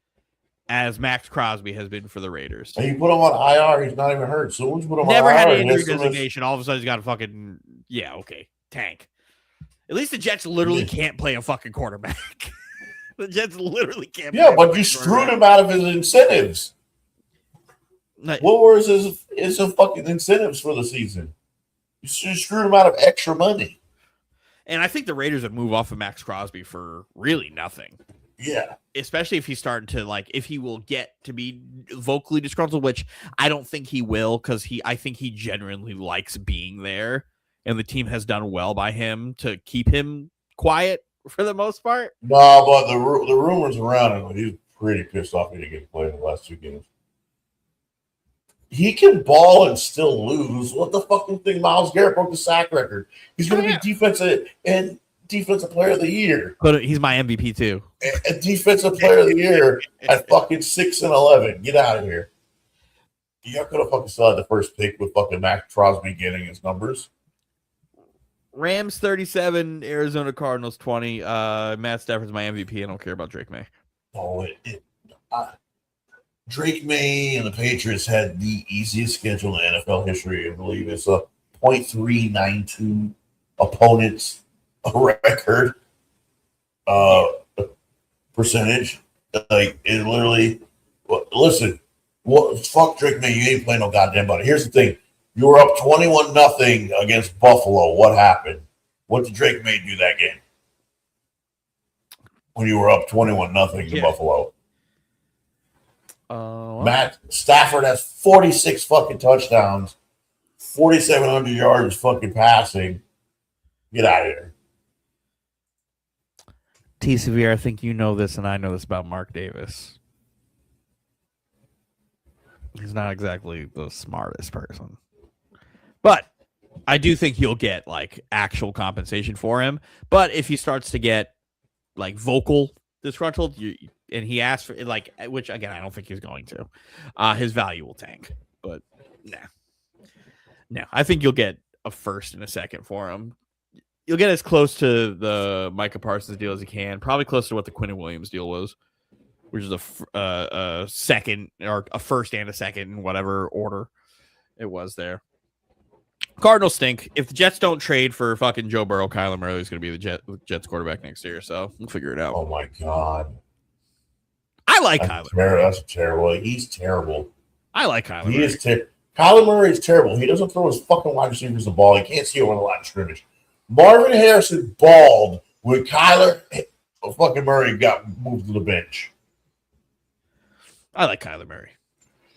as Max Crosby has been for the Raiders. And you put him on IR, he's not even hurt. So once you put him Never on had IR, an injury designation. All of a sudden, he's got a fucking tank. At least the Jets literally can't play a fucking quarterback. The Jets literally can't. Yeah, but you screwed him out of his incentives. What were his fucking incentives for the season? You screwed him out of extra money. And I think the Raiders would move off of Max Crosby for really nothing. Yeah. Especially if he's starting to, like, if he will get to be vocally disgruntled, which I don't think he will, because I think he genuinely likes being there. And the team has done well by him to keep him quiet for the most part. No, but the rumors around him, he's pretty pissed off he didn't get to play in the last two games. He can ball and still lose. What the fucking thing? Myles Garrett broke the sack record. He's going to be defensive player of the year. But he's my MVP too. A defensive player of the year at fucking 6-11. Get out of here. You could have fucking still had the first pick with fucking Max Crosby getting his numbers. Rams 37, Arizona Cardinals 20. Matt Stafford's my MVP. I don't care about Drake May. Oh, Drake May and the Patriots had the easiest schedule in NFL history. I believe it's a .392 opponents record percentage. Like, it literally, listen, fuck Drake May. You ain't playing no goddamn buddy. Here's the thing. You were up 21-0 against Buffalo. What happened? What did Drake May do that game? When you were up 21-0 to Buffalo. Matt Stafford has 46 fucking touchdowns, 4,700 yards fucking passing. Get out of here. T. Severe, I think you know this, and I know this about Mark Davis. He's not exactly the smartest person. But I do think he'll get, like, actual compensation for him. But if he starts to get, like, vocal disgruntled, and he asks for, like, which, again, I don't think he's going to, his value will tank. But, no, I think you'll get a first and a second for him. You'll get as close to the Micah Parsons deal as you can, probably close to what the Quinn Williams deal was, which is a second, or a first and a second in whatever order it was there. Cardinals stink. If the Jets don't trade for fucking Joe Burrow, Kyler Murray is going to be the Jets quarterback next year, so we'll figure it out. Oh, my God. I like Kyler Murray. That's terrible. He's terrible. I like Kyler Murray. Kyler Murray is terrible. He doesn't throw his fucking wide receivers the ball. He can't see over the line of scrimmage. Marvin Harrison balled when Kyler fucking Murray got moved to the bench. I like Kyler Murray.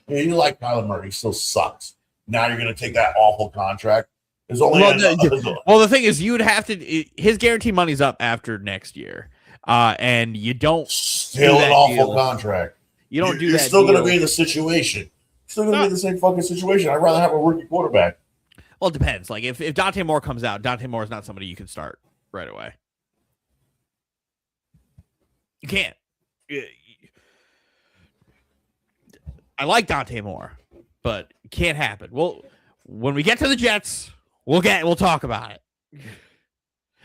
Yeah, you like Kyler Murray. He still sucks. Now you're going to take that awful contract. There's only the thing is, you would have to. His guarantee money's up after next year, and you don't still an awful contract. You don't do that. You're still going to be in the situation. Still gonna be in the same fucking situation. I'd rather have a rookie quarterback. Well, it depends. Like if Dante Moore comes out, Dante Moore is not somebody you can start right away. You can't. I like Dante Moore, but it can't happen. Well, when we get to the Jets, we'll talk about it.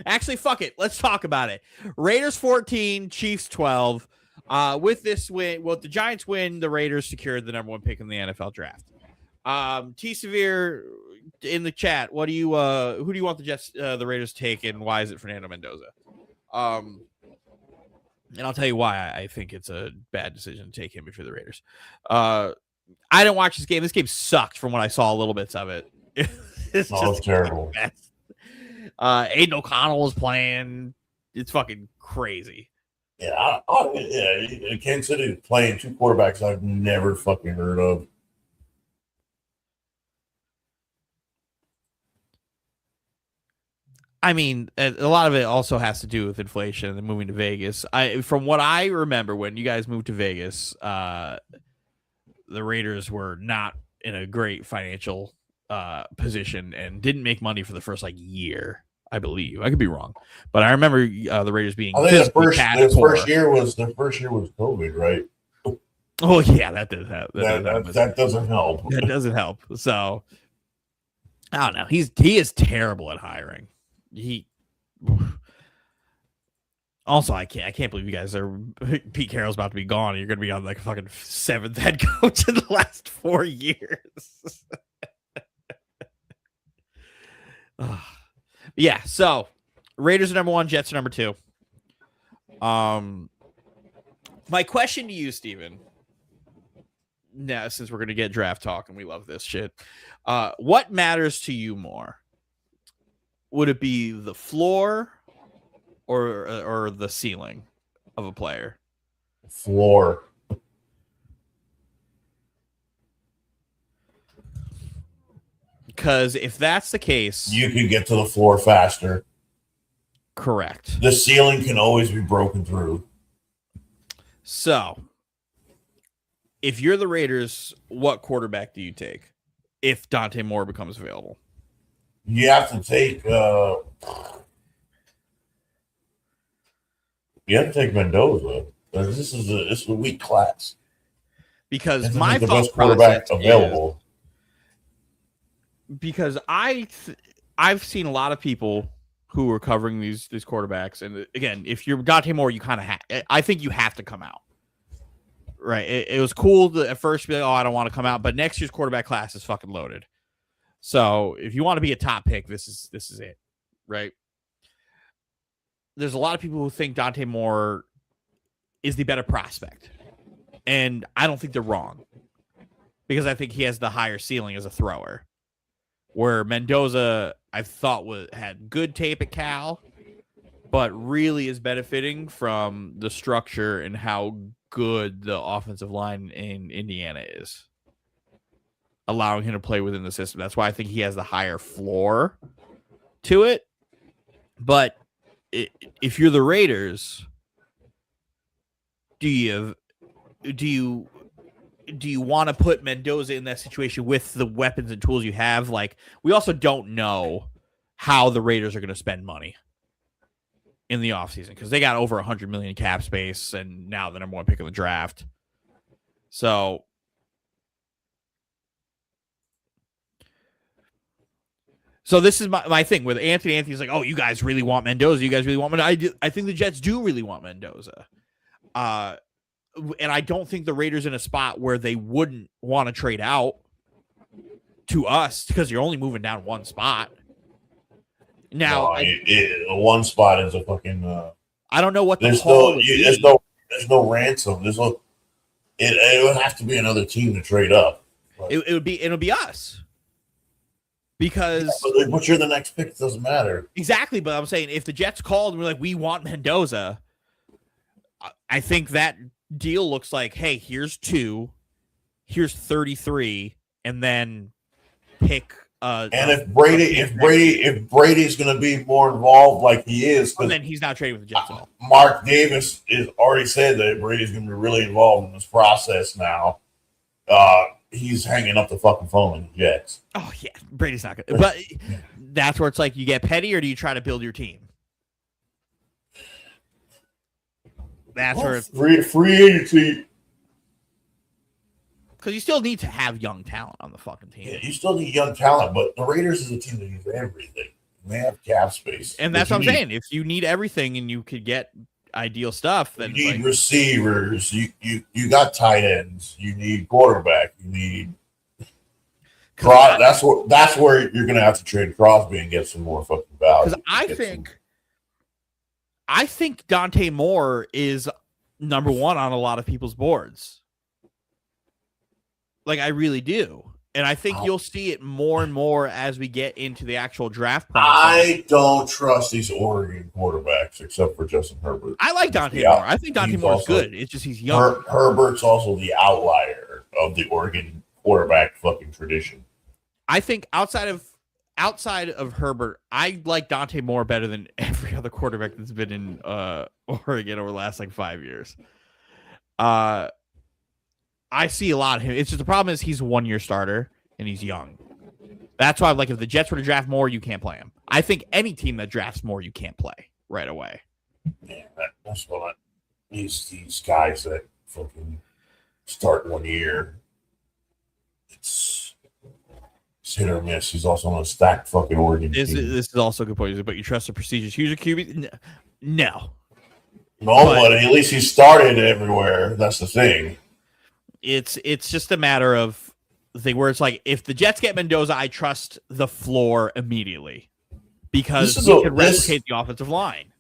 Actually, fuck it. Let's talk about it. Raiders 14, Chiefs 12. With this win, the Giants win, the Raiders secured the #1 pick in the NFL draft. T Severe in the chat. Who do you want the Raiders take, and why is it Fernando Mendoza? And I'll tell you why I think it's a bad decision to take him if you're the Raiders. I didn't watch this game. This game sucked from what I saw, little bits of it. It's just terrible. Aiden O'Connell was playing. It's fucking crazy. Yeah, Kansas City playing two quarterbacks I've never fucking heard of. I mean, a lot of it also has to do with inflation and moving to Vegas. From what I remember, when you guys moved to Vegas, the Raiders were not in a great financial position and didn't make money for the first year, I believe. I could be wrong, but I remember the Raiders being. I think the first year was COVID, right? Oh yeah, that does help. That doesn't help. That doesn't help. So I don't know. He is terrible at hiring. Also, I can't believe you guys are. Pete Carroll's about to be gone. And you're going to be on fucking 7th head coach in the last 4 years. Yeah. So Raiders are #1, Jets are #2. My question to you, Steven. Now, since we're going to get draft talk and we love this shit, what matters to you more? Would it be the floor or the ceiling of a player? Floor. Because if that's the case, you can get to the floor faster. Correct. The ceiling can always be broken through. So, if you're the Raiders, what quarterback do you take if Dante Moore becomes available? You have to take Mendoza. This is a weak class. Because my the best quarterback available. Because I've seen a lot of people who are covering these quarterbacks, and again, if you're Dante Moore, you kind of I think you have to come out. Right? It was cool to at first be like, oh, I don't want to come out, but next year's quarterback class is fucking loaded. So if you want to be a top pick, this is it, right? There's a lot of people who think Dante Moore is the better prospect, and I don't think they're wrong because I think he has the higher ceiling as a thrower. Where Mendoza, I thought had good tape at Cal, but really is benefiting from the structure and how good the offensive line in Indiana is, allowing him to play within the system. That's why I think he has the higher floor to it. But if you're the Raiders, do you want to put Mendoza in that situation with the weapons and tools you have? We also don't know how the Raiders are going to spend money in the offseason because they got over $100 million cap space and now the #1 pick in the draft. So this is my thing with Anthony. Anthony's like, oh, you guys really want Mendoza. You guys really want Mendoza. I think the Jets do really want Mendoza. And I don't think the Raiders in a spot where they wouldn't want to trade out to us because you're only moving down one spot. Now, one spot is a fucking. I don't know what there's no ransom. It would have to be another team to trade up. It would be us. Because but you're the next pick, it doesn't matter. Exactly, but I'm saying if the Jets called and we're like, we want Mendoza, I think that deal looks like, hey, here's 2, here's 33, and then pick. And if Brady's going to be more involved like he is, then he's not trading with the Jets at all. Mark Davis is already said that Brady's going to be really involved in this process now. he's hanging up the fucking phone in the Jets. Oh yeah, Brady's not good. But that's where it's like you get petty, or do you try to build your team? That's where it's free agency. Because you still need to have young talent on the fucking team. Yeah, you still need young talent, but the Raiders is a team that needs everything. They have cap space, and that's what I'm saying. If you need everything and you could get ideal stuff, then you need receivers. You got tight ends. You need quarterback. You need. That's where you're going to have to trade Crosby and get some more fucking value. Because I think Dante Moore is number one on a lot of people's boards. Like, I really do. And I think you'll see it more and more as we get into the actual draft process. I don't trust these Oregon quarterbacks except for Justin Herbert. I like Dante Moore. I think Dante Moore is good. It's just he's young. Herbert's also the outlier of the Oregon quarterback fucking tradition. I think outside of Herbert, I like Dante Moore better than every other quarterback that's been in Oregon over the last 5 years. I see a lot of him. It's just the problem is he's a 1-year starter and he's young. That's why if the Jets were to draft Moore, you can't play him. I think any team that drafts Moore, you can't play right away. Yeah, that's what these guys that fucking start 1 year. It's hit or miss. He's also on a stacked fucking Oregon team. This is also a good point. But you trust the procedures. He's a QB? No. No, but at least he started everywhere. That's the thing. It's just a matter of the thing where it's like, if the Jets get Mendoza, I trust the floor immediately because he could replicate the offensive line.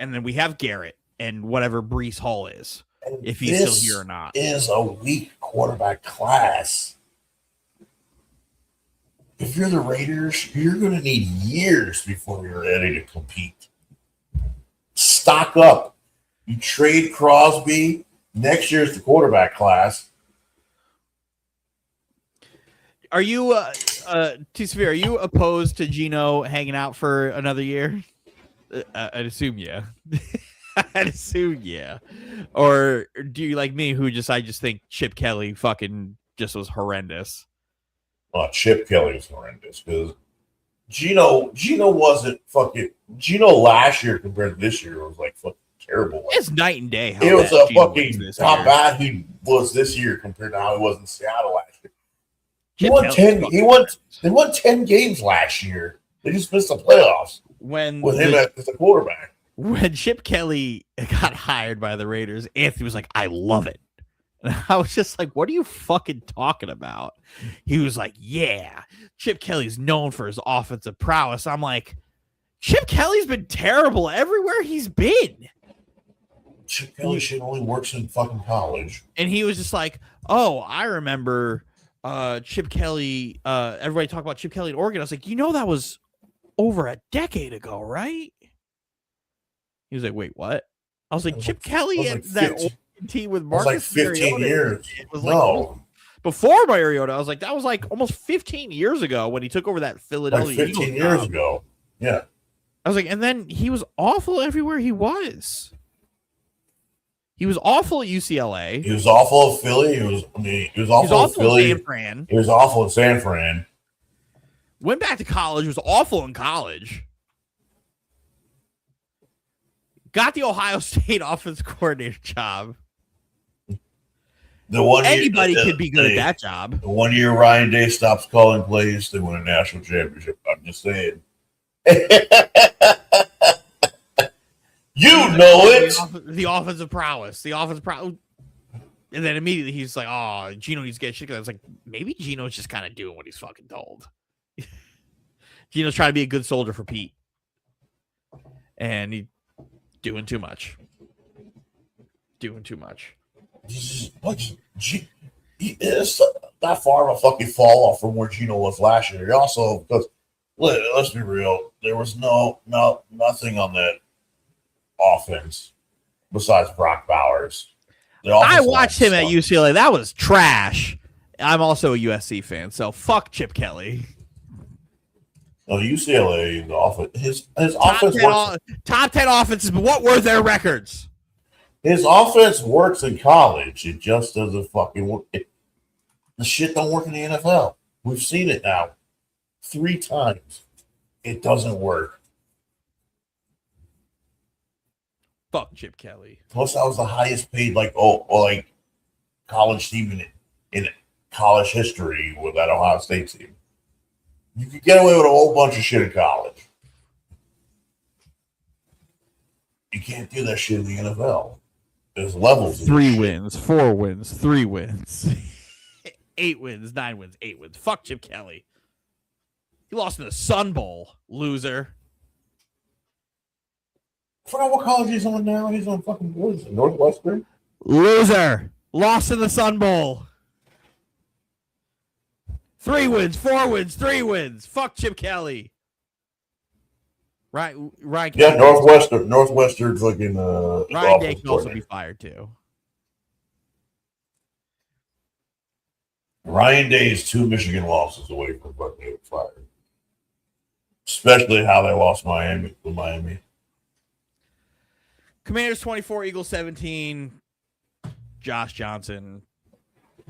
And then we have Garrett and whatever Breece Hall is, if he's still here or not. This is a weak quarterback class. If you're the Raiders, you're going to need years before you're ready to compete. Stock up. You trade Crosby. Next year's the quarterback class. Are you, T-Sphere, are you opposed to Geno hanging out for another year? I'd assume, yeah. I'd assume, yeah. Or do you like me, I just think Chip Kelly fucking just was horrendous? Chip Kelly was horrendous because Geno wasn't fucking. Geno last year compared to this year was fucking terrible. It's night and day. It was a fucking how bad he was this year compared to how he was in Seattle last year. He won 10 games last year. They just missed the playoffs with him as the quarterback. When Chip Kelly got hired by the Raiders, Anthony was like, "I love it." And I was just like, "What are you fucking talking about?" He was like, "Yeah, Chip Kelly's known for his offensive prowess." I'm like, Chip Kelly's been terrible everywhere he's been. Chip Kelly shit only works in fucking college. And he was just like, "Oh, I remember Chip Kelly. Everybody talk about Chip Kelly in Oregon." I was like, that was over a decade ago, right? He was like, "Wait, what?" I was like, "Chip Kelly and that Oregon team with Marcus." It was 15 Mariota. years. It was before Mariota. I was like, that was almost 15 years ago when he took over that Philadelphia. 15 years ago. Yeah. I was like, and then he was awful everywhere he was. He was awful at UCLA. He was awful at Philly. He was awful at Philly. San Fran. He was awful at San Fran. Went back to college. Was awful in college. Got the Ohio State offensive coordinator job. Anybody could be good at that job. The 1 year Ryan Day stops calling plays, they win a national championship. I'm just saying. You know it. The offensive prowess. And then immediately he's like, "Oh, Geno needs to get shit." I was like, maybe Geno's just kind of doing what he's fucking told. Geno's trying to be a good soldier for Pete. And he's doing too much. It's not far of a fucking fall off from where Geno was last year. He also, because let's be real, there was nothing on that offense besides Brock Bowers. I watched him at UCLA. That was trash. I'm also a USC fan, so fuck Chip Kelly. No, UCLA, the offense, his offense works. Top 10 offenses, but what were their records? His offense works in college. It just doesn't fucking work. The shit don't work in the NFL. We've seen it now 3 times. It doesn't work. Fuck Chip Kelly. Plus, I was the highest paid college team in college history with that Ohio State team. You could get away with a whole bunch of shit in college. You can't do that shit in the NFL. There's levels. 3 wins, 4 wins, 3 wins, 8 wins, 9 wins, 8 wins. Fuck Chip Kelly. He lost in the Sun Bowl, loser. I forgot what college he's on now. He's on fucking Northwestern. Loser. Lost in the Sun Bowl. 3 wins, 4 wins, 3 wins. Fuck Chip Kelly. Right. Yeah, Northwestern's looking. Ryan Day can also be fired too. Ryan Day is 2 Michigan losses away from getting fired. Especially how they lost Miami. Commanders 24, Eagles 17. Josh Johnson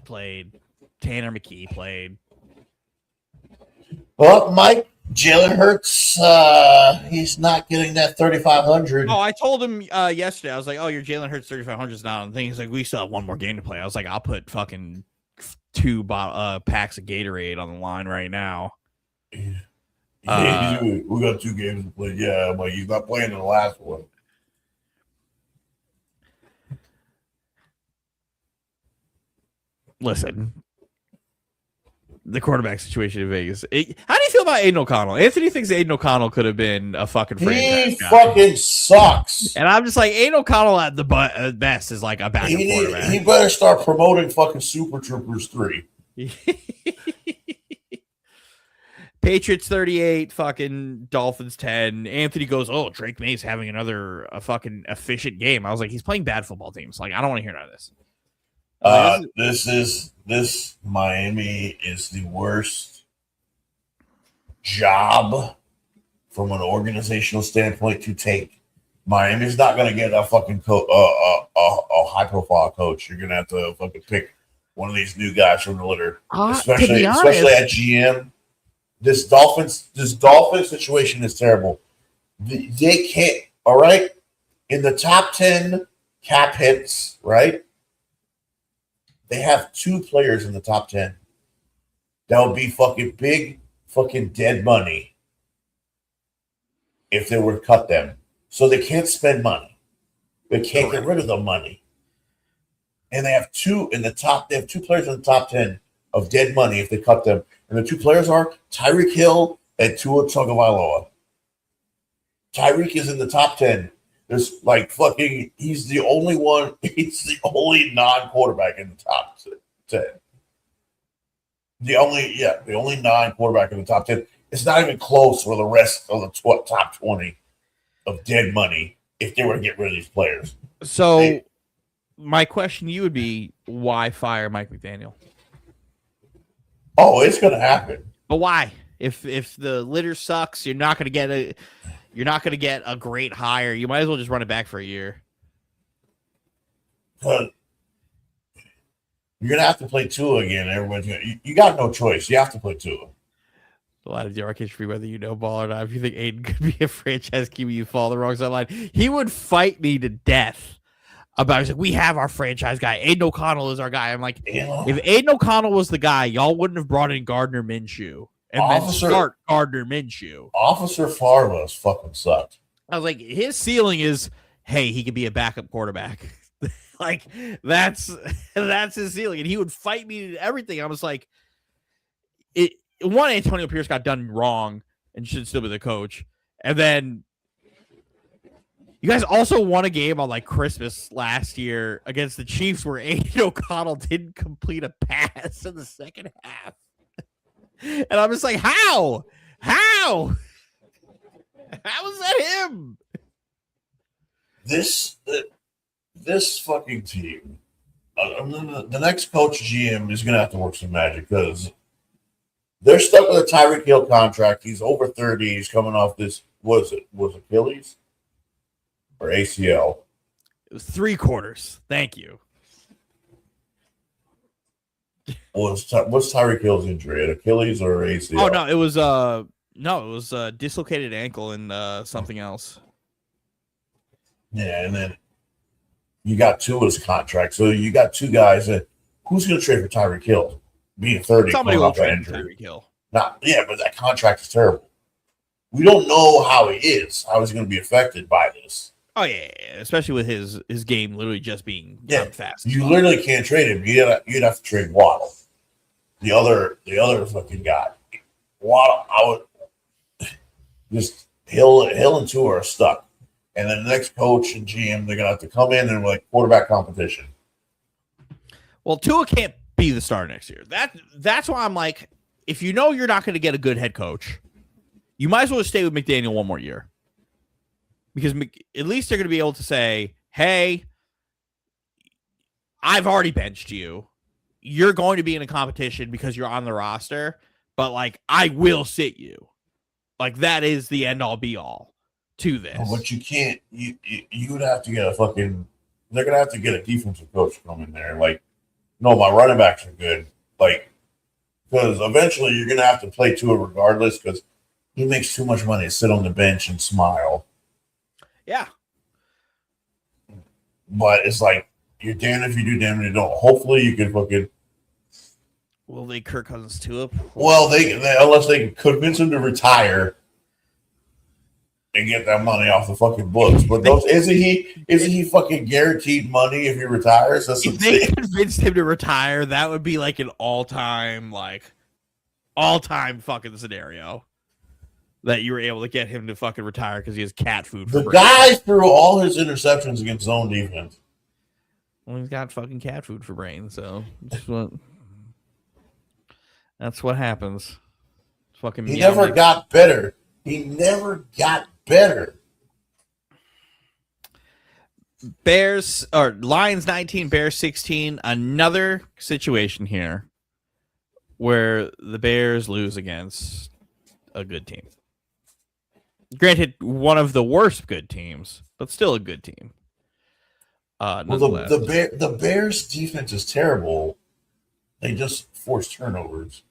played. Tanner McKee played. Well, Mike, Jalen Hurts, he's not getting that 3,500. Oh, I told him yesterday. I was like, "Oh, your Jalen Hurts 3,500 is not on the thing." He's like, "We still have 1 more game to play." I was like, "I'll put fucking 2 packs of Gatorade on the line right now." We got 2 games to play. Yeah, but he's not playing in the last one. Listen, the quarterback situation in Vegas. How do you feel about Aiden O'Connell? Anthony thinks Aiden O'Connell could have been a fucking franchise guy. Fucking sucks. And I'm just like, Aiden O'Connell at the best is like a backup quarterback. He better start promoting fucking Super Troopers 3. Patriots 38, fucking Dolphins 10. Anthony goes, "Oh, Drake May's having another fucking efficient game." I was like, he's playing bad football teams. Like, I don't want to hear none of this. This Miami is the worst job from an organizational standpoint to take. Miami's not going to get a fucking a high profile coach. You're going to have to fucking pick one of these new guys from the litter, especially at GM. This Dolphins situation is terrible. They can't. All right, in the top 10 cap hits, right? They have 2 players in the top 10 that would be fucking big, fucking dead money if they were to cut them. So they can't spend money. They can't get rid of the money. And they have 2 in the top. They have 2 players in the top 10 of dead money if they cut them. And the 2 players are Tyreek Hill and Tua Tagovailoa. Tyreek is in the top 10. There's like fucking, he's the only non-quarterback in the top 10. The only non-quarterback in the top 10. It's not even close for the rest of the top 20 of dead money if they were to get rid of these players. So my question to you would be, why fire Mike McDaniel? Oh, it's going to happen. But why? If the litter sucks, you're not going to get a great hire. You might as well just run it back for a year. You're gonna have to play Tua again. You got no choice. You have to play Tua. A lot of demarcation for whether you know ball or not. If you think Aiden could be a franchise QB, you fall the wrong side line. He would fight me to death about. He's like, we have our franchise guy. Aiden O'Connell is our guy. I'm like, if Aiden O'Connell was the guy, y'all wouldn't have brought in Gardner Minshew and then start Gardner Minshew. Officer Farva's fucking sucked. I was like, his ceiling is, hey, he could be a backup quarterback. Like that's his ceiling, and he would fight me to everything. I was like, Antonio Pierce got done wrong and should still be the coach, and then you guys also won a game on like Christmas last year against the Chiefs where Aiden O'Connell didn't complete a pass in the second half, and I'm just like, how is that him? This fucking team, the next coach GM is going to have to work some magic because they're stuck with a Tyreek Hill contract. He's over 30. He's coming off this, was Achilles or ACL? It was 3 quarters. Thank you. what's Tyreek Hill's injury? An Achilles or ACL? Oh no, it was dislocated ankle and something else. Yeah, and then you got Tua's contract, so you got two guys that who's going to trade for Tyreek Hill? Being 30, Somebody coming will off that trade injury. Tyreek Hill. Yeah, but that contract is terrible. We don't know how he is, how he's going to be affected by this. Oh yeah, especially with his game literally just being fast. You literally can't trade him. You'd have to trade Waddle, the other fucking guy. Waddle, I would just Hill and Tua are stuck, and then the next coach and GM they're gonna have to come in and like quarterback competition. Well, Tua can't be the star next year. That's why I'm like, if you know you're not going to get a good head coach, you might as well stay with McDaniel one more year. Because at least they're going to be able to say, hey, I've already benched you. You're going to be in a competition because you're on the roster, but like, I will sit you. Like, that is the end all be all to this. But you can't, you would have to get they're going to have to get a defensive coach to come in there. Like, no, my running backs are good. Like, because eventually you're going to have to play Tua regardless because he makes too much money to sit on the bench and smile. Yeah. But it's like, you're damned if you do, damned if you don't. Hopefully you can fucking. Will they Kirk Cousins Tua? Well, they unless they convince him to retire and get that money off the fucking books. But isn't he fucking guaranteed money if he retires? That's if they convinced him to retire, that would be like an all-time fucking scenario. That you were able to get him to fucking retire because he has cat food. The guy threw all his interceptions against zone defense. Well, he's got fucking cat food for brains, so that's what happens. Fucking. He never got better. He never got better. Bears or Lions 19, Bears 16. Another situation here where the Bears lose against a good team. Granted, one of the worst good teams, but still a good team. Well, the Bears defense is terrible. They just force turnovers.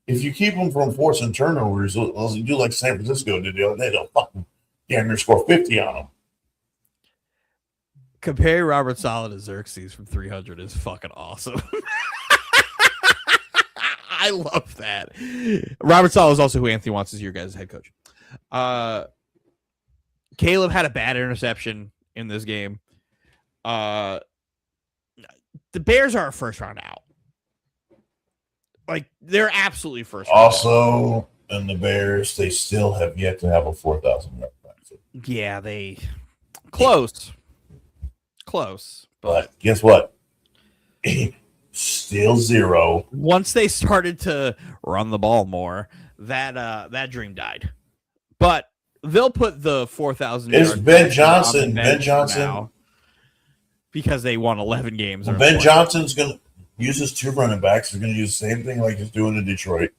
If you keep them from forcing turnovers, they'll do like San Francisco did the other day. They'll fucking damn near score 50 on them. Compare Robert Saleh to Xerxes from 300 is fucking awesome. I love that. Robert Saleh is also who Anthony wants as your guys' head coach. Caleb had a bad interception in this game. The Bears are a first round out. Like, they're absolutely first round also out. In the Bears, they still have yet to have a 4,000 yard pass. Yeah, they close, but guess what? Still zero. Once they started to run the ball more, that dream died. But they'll put the 4,000. It's Ben Johnson. Ben Johnson, because they won 11 games. Well, Ben Johnson's going to use his two running backs. They're going to use the same thing like he's doing in Detroit.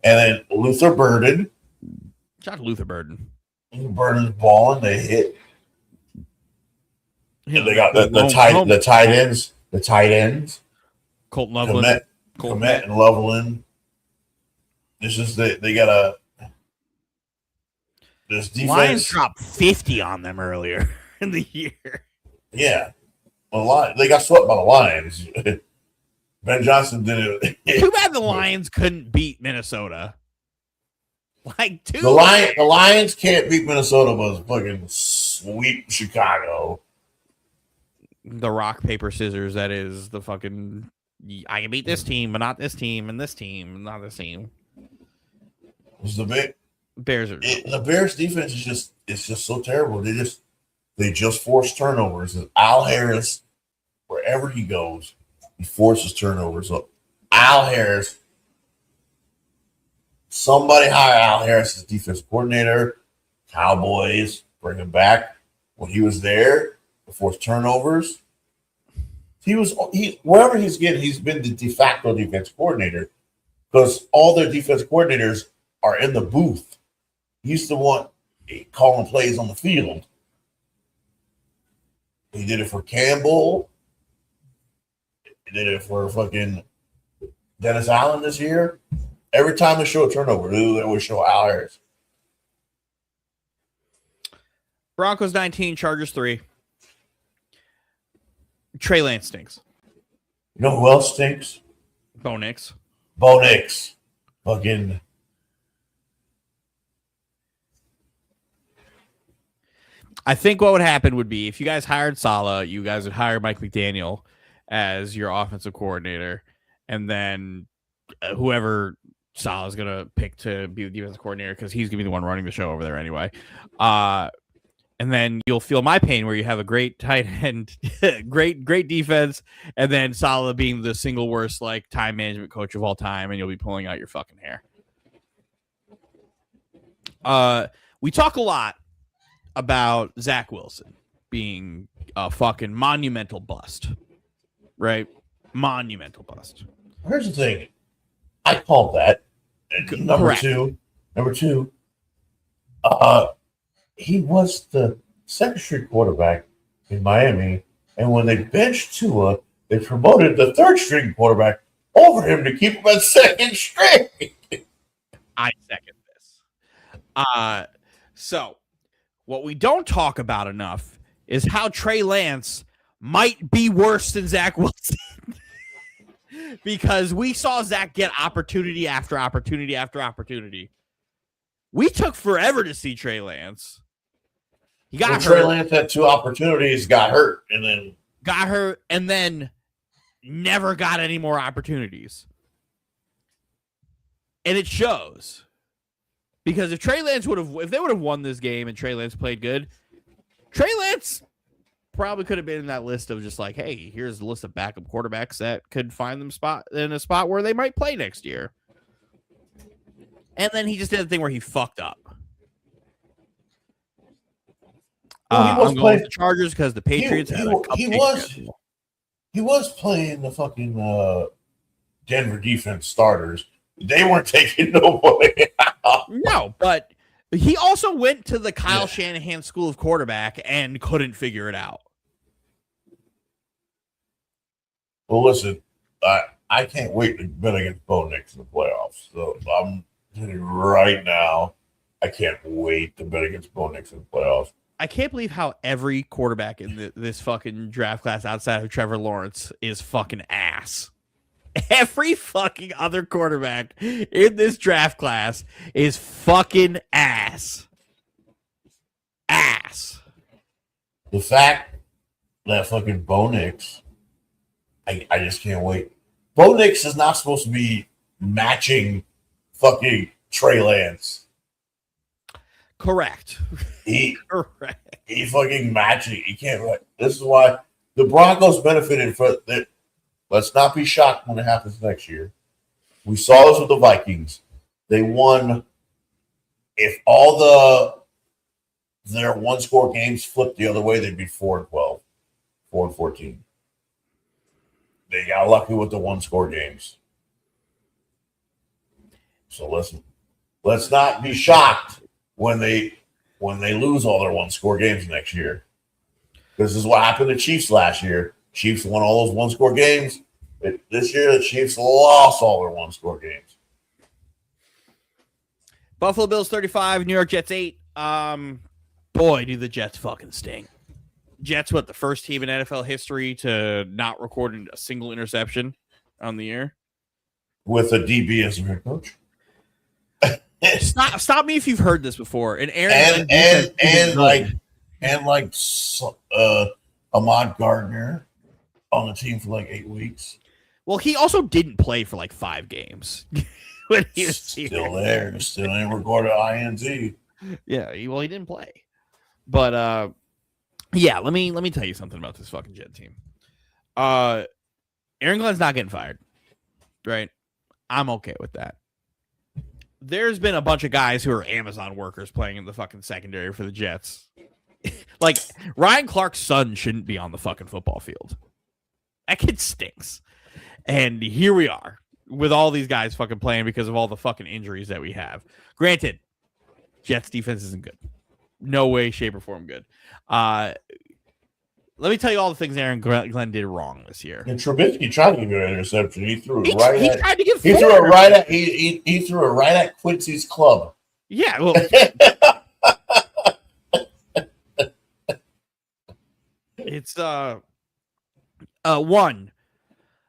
And then Luther Burden. Shout out to Luther Burden. Burden's balling. They hit. And they got the tight ends. The tight ends. Colton Loveland. Komet and Loveland. This is they got a. This defense. Lions dropped 50 on them earlier in the year. Yeah. Well, they got swept by the Lions. Ben Johnson did it. Too bad the Lions couldn't beat Minnesota. The Lions can't beat Minnesota, but fucking sweep Chicago. The rock, paper, scissors, that is the fucking... I can beat this team, but not this team, and this team, and not this team. Was the Bears are... the Bears defense is just so terrible. They just force turnovers. And Al Harris, wherever he goes, he forces turnovers. So Al Harris, somebody hire Al Harris as defense coordinator. Cowboys, bring him back. When he was there, to force turnovers. Wherever he's been the de facto defense coordinator because all their defense coordinators are in the booth. He's the one calling plays on the field. He did it for Campbell. He did it for fucking Dennis Allen this year, every time they show a turnover, they always show Al Harris. Broncos 19, Chargers 3. Trey Lance stinks. You know who else stinks? Bo Nix. Bo Nix. Fucking. I think what would happen would be if you guys hired Saleh, you guys would hire Mike McDaniel as your offensive coordinator, and then whoever Saleh is going to pick to be the defensive coordinator, because he's going to be the one running the show over there anyway. And then you'll feel my pain where you have a great tight end, great defense, and then Saleh being the single worst like time management coach of all time, and you'll be pulling out your fucking hair. We talk a lot about Zach Wilson being a fucking monumental bust, right? Monumental bust. Here's the thing. I called that. Number Correct. two, he was the second string quarterback in Miami, and when they benched Tua, they promoted the third string quarterback over him to keep him at second string. I second this. So what we don't talk about enough is how Trey Lance might be worse than Zach Wilson. Because we saw Zach get opportunity after opportunity after opportunity. We took forever to see Trey Lance. He got hurt. Trey Lance had 2 opportunities, got hurt, and then never got any more opportunities. And it shows. Because if they would have won this game and Trey Lance played good, Trey Lance probably could have been in that list of just like, hey, here's a list of backup quarterbacks that could find them in a spot where they might play next year. And then he just did a thing where he fucked up. I'm going with the Chargers because the Patriots he was playing the fucking Denver defense starters. They weren't taking nobody out. No, but he also went to the Kyle Shanahan School of Quarterback and couldn't figure it out. Well, listen, I can't wait to bet against Bo Nix in the playoffs. So I'm telling you right now, I can't wait to bet against Bo Nix in the playoffs. I can't believe how every quarterback in this fucking draft class outside of Trevor Lawrence is fucking ass. Every fucking other quarterback in this draft class is fucking ass. Ass. The fact that fucking Bo Nix, I just can't wait. Bo Nix is not supposed to be matching fucking Trey Lance. Correct. Correct. He fucking matching. He can't. This is why the Broncos benefited for that. Let's not be shocked when it happens next year. We saw this with the Vikings. They won. If all their one-score games flipped the other way, they'd be 4-12, 4-14. They got lucky with the one-score games. So let's not be shocked when they lose all their one-score games next year. This is what happened to Chiefs last year. Chiefs won all those one-score games. This year, the Chiefs lost all their one-score games. Buffalo Bills 35, New York Jets 8. Boy, do the Jets fucking stink. Jets, the first team in NFL history to not record a single interception on the year? With a DB as a head coach. Stop me if you've heard this before. And Aaron Ahmad Gardner on the team for 8 weeks. Well, he also didn't play for 5 games when he was still there. Still ain't recorded INT. Yeah, he didn't play. But yeah, let me tell you something about this fucking Jet team. Aaron Glenn's not getting fired, right? I'm okay with that. There's been a bunch of guys who are Amazon workers playing in the fucking secondary for the Jets. Ryan Clark's son shouldn't be on the fucking football field. That kid stinks. And here we are with all these guys fucking playing because of all the fucking injuries that we have. Granted, Jets defense isn't good. No way, shape, or form good. let me tell you all the things Aaron Glenn did wrong this year. And Trubisky tried to give an interception. He threw it He right tried to give he threw it right at he threw it right at Quincy's club. Yeah, well, it's one,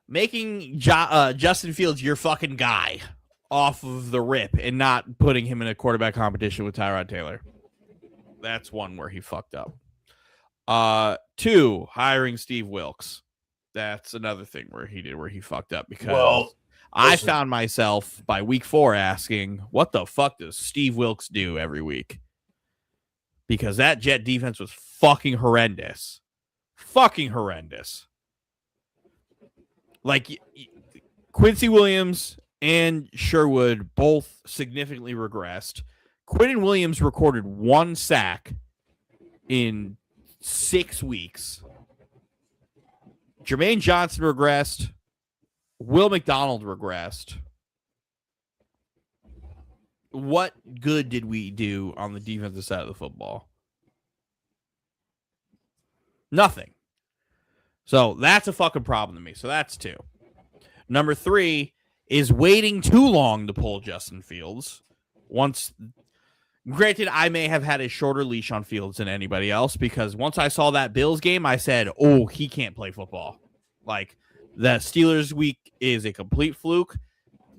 making Justin Fields your fucking guy off of the rip and not putting him in a quarterback competition with Tyrod Taylor. That's one where he fucked up. Two, hiring Steve Wilkes. That's another thing where he fucked up, because I found myself by week 4 asking, what the fuck does Steve Wilkes do every week? Because that Jet defense was fucking horrendous. Fucking horrendous. Like, Quincy Williams and Sherwood both significantly regressed. Quinnen Williams recorded 1 sack in 6 weeks. Jermaine Johnson regressed. Will McDonald regressed. What good did we do on the defensive side of the football? Nothing. So that's a fucking problem to me. So that's 2. Number 3 is waiting too long to pull Justin Fields. Granted, I may have had a shorter leash on Fields than anybody else, because once I saw that Bills game, I said, oh, he can't play football. Like, the Steelers week is a complete fluke.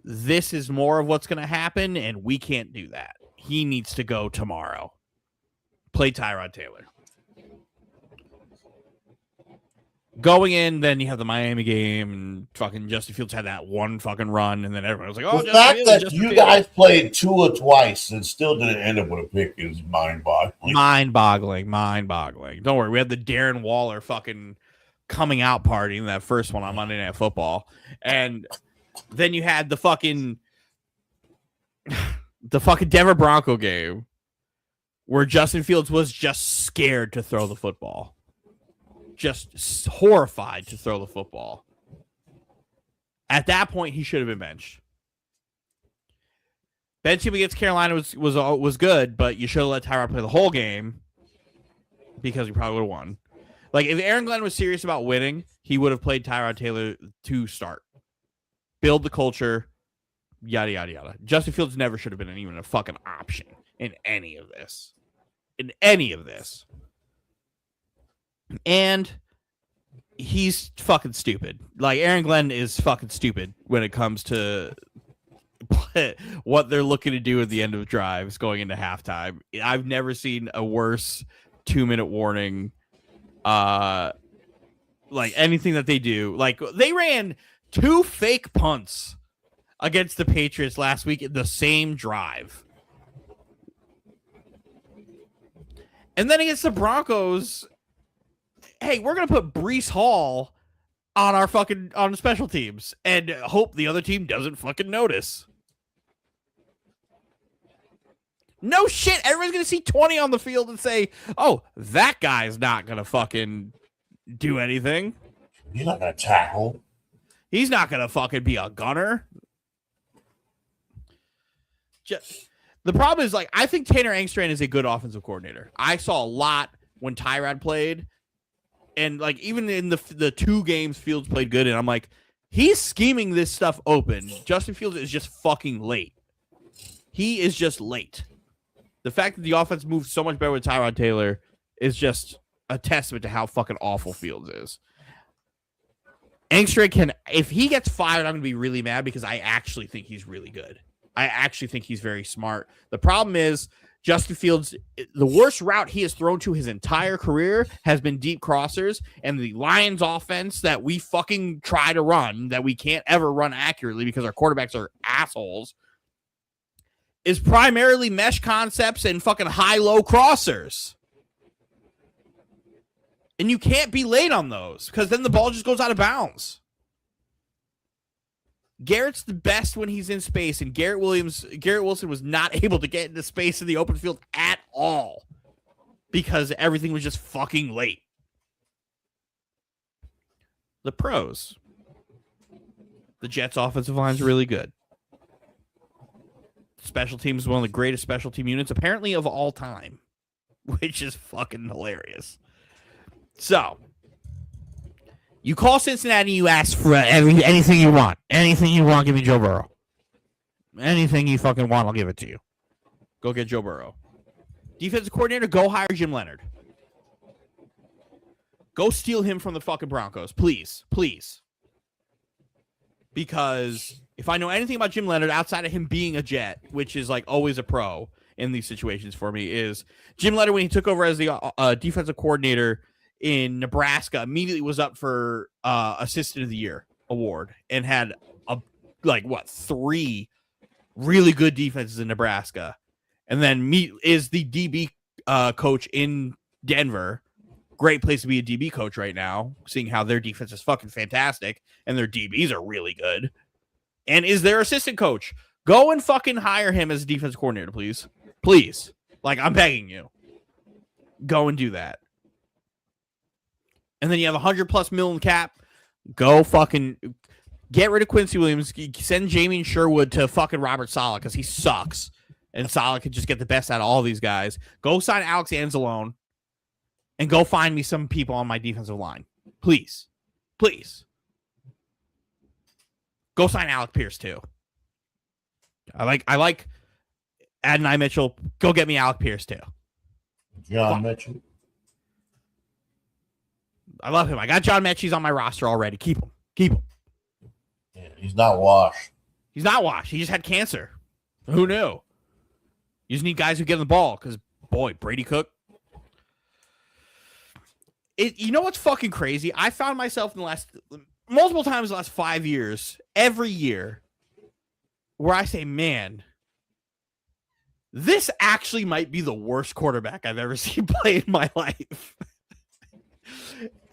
This is more of what's going to happen, and we can't do that. He needs to go tomorrow. Play Tyrod Taylor. Going in, then you have the Miami game, and fucking Justin Fields had that one fucking run, and then everyone was like, "Oh, the fact that you guys played Tua twice and still didn't end up with a pick is mind-boggling. Mind-boggling. Don't worry, we had the Darren Waller fucking coming out party in that first one on Monday Night Football, and then you had the fucking Denver Bronco game where Justin Fields was just scared to throw the football. Just horrified to throw the football. At that point, he should have been benched. Benching him against Carolina was good, but you should have let Tyrod play the whole game, because he probably would have won. Like, if Aaron Glenn was serious about winning, he would have played Tyrod Taylor to start. Build the culture, yada, yada, yada. Justin Fields never should have been even a fucking option in any of this. And he's fucking stupid. Like, Aaron Glenn is fucking stupid when it comes to what they're looking to do at the end of drives going into halftime. I've never seen a worse 2-minute warning. Like, anything that they do. Like, they ran 2 fake punts against the Patriots last week in the same drive. And then against the Broncos, hey, we're going to put Breece Hall on the special teams and hope the other team doesn't fucking notice. No shit. Everyone's going to see 20 on the field and say, oh, that guy's not going to fucking do anything. He's not going to tackle. He's not going to fucking be a gunner. The problem is, like, I think Tanner Engstrand is a good offensive coordinator. I saw a lot when Tyrod played. And, like, even in the 2 games Fields played good, and I'm like, he's scheming this stuff open. Justin Fields is just fucking late. He is just late. The fact that the offense moved so much better with Tyrod Taylor is just a testament to how fucking awful Fields is. Engstrand if he gets fired, I'm going to be really mad, because I actually think he's really good. I actually think he's very smart. The problem is, Justin Fields, the worst route he has thrown to his entire career has been deep crossers, and the Lions offense that we fucking try to run, that we can't ever run accurately because our quarterbacks are assholes, is primarily mesh concepts and fucking high-low crossers. And you can't be late on those, because then the ball just goes out of bounds. Garrett's the best when he's in space, and Garrett Wilson was not able to get into space in the open field at all because everything was just fucking late. The pros. The Jets' offensive line is really good. Special teams is one of the greatest special team units, apparently, of all time, which is fucking hilarious. So, You call Cincinnati, you ask for anything you want. Anything you want, give me Joe Burrow. Anything you fucking want, I'll give it to you. Go get Joe Burrow. Defensive coordinator, go hire Jim Leonard. Go steal him from the fucking Broncos. Please. Please. Because if I know anything about Jim Leonard, outside of him being a Jet, which is like always a pro in these situations for me, is Jim Leonard, when he took over as the defensive coordinator in Nebraska, immediately was up for Assistant of the Year award and had three really good defenses in Nebraska. And then is the DB coach in Denver. Great place to be a DB coach right now, seeing how their defense is fucking fantastic and their DBs are really good. And is their assistant coach. Go and fucking hire him as a defense coordinator, please. Please. Like, I'm begging you. Go and do that. And then you have $100+ million cap. Go fucking get rid of Quincy Williams. Send Jamie Sherwood to fucking Robert Saleh because he sucks. And Saleh could just get the best out of all these guys. Go sign Alex Anzalone. And go find me some people on my defensive line. Please. Please. Go sign Alec Pierce, too. I like Adonai Mitchell. Go get me Alec Pierce, too. John Mitchell. I love him. I got John Mechie's on my roster already. Keep him. Keep him. Yeah, he's not washed. He's not washed. He just had cancer. Who knew? You just need guys who get the ball because, boy, Brady Cook. You know what's fucking crazy? I found myself in the multiple times in the last 5 years, every year, where I say, man, this actually might be the worst quarterback I've ever seen play in my life.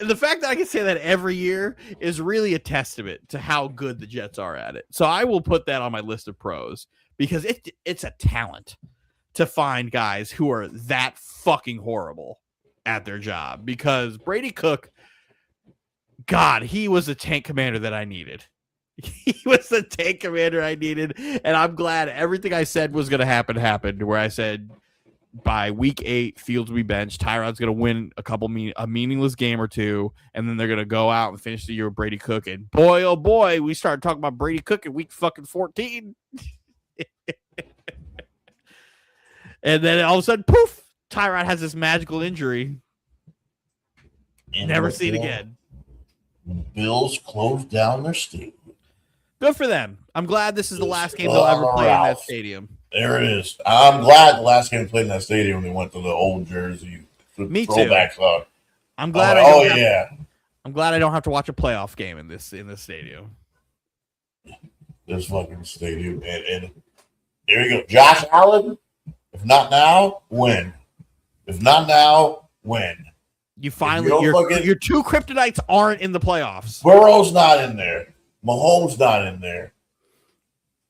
And the fact that I can say that every year is really a testament to how good the Jets are at it. So I will put that on my list of pros because it's a talent to find guys who are that fucking horrible at their job, because Brady Cook, God, he was the tank commander that I needed. He was the tank commander I needed, and I'm glad everything I said was going to happen happened, where I said by week 8, Fields will be benched, Tyrod's going to win a meaningless game or two, and then they're going to go out and finish the year with Brady Cook, and boy, oh boy, we started talking about Brady Cook in week fucking 14. And then all of a sudden, poof, Tyrod has this magical injury. Never seen again. Bills closed down their stadium. Good for them. I'm glad this is the last game they'll ever play in that stadium. There it is. I'm glad the last game they played in that stadium, they went to the old jersey. Me too. On. I'm glad. I'm glad I don't have to watch a playoff game in this stadium. This fucking stadium, and here we go. Josh Allen. If not now, when? If not now, when? You finally, your two kryptonites aren't in the playoffs. Burrow's not in there. Mahomes not in there.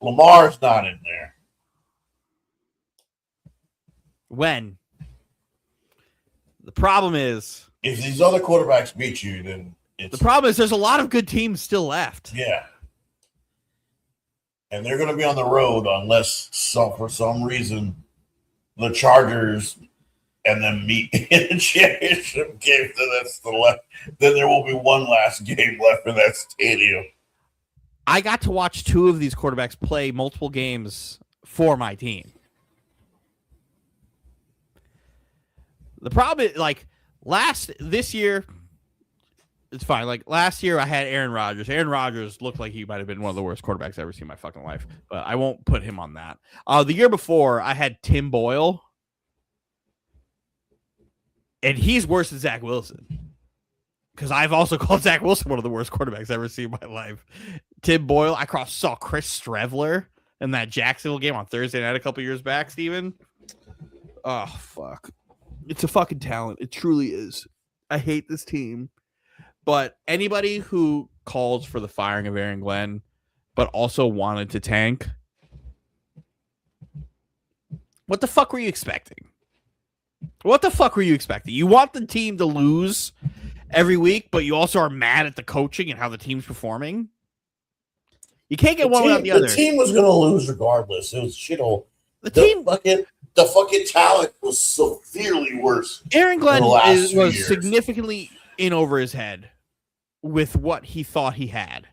Lamar's not in there. When? The problem is, if these other quarterbacks beat you, then the problem is there's a lot of good teams still left. Yeah. And they're going to be on the road unless for some reason the Chargers and then meet in a championship game. Then there will be one last game left in that stadium. I got to watch 2 of these quarterbacks play multiple games for my team. The problem is, this year, it's fine. Like last year, I had Aaron Rodgers. Aaron Rodgers looked like he might have been one of the worst quarterbacks I've ever seen in my fucking life, but I won't put him on that. The year before, I had Tim Boyle, and he's worse than Zach Wilson, because I've also called Zach Wilson one of the worst quarterbacks I've ever seen in my life. Tim Boyle, I saw Chris Strevler in that Jacksonville game on Thursday night a couple years back, Steven. Oh, fuck. It's a fucking talent. It truly is. I hate this team. But anybody who calls for the firing of Aaron Glenn, but also wanted to tank, what the fuck were you expecting? What the fuck were you expecting? You want the team to lose every week, but you also are mad at the coaching and how the team's performing? You can't get one without the other. The team was going to lose regardless. It was shithole. The fucking talent was severely worse. Aaron Glenn was significantly in over his head with what he thought he had.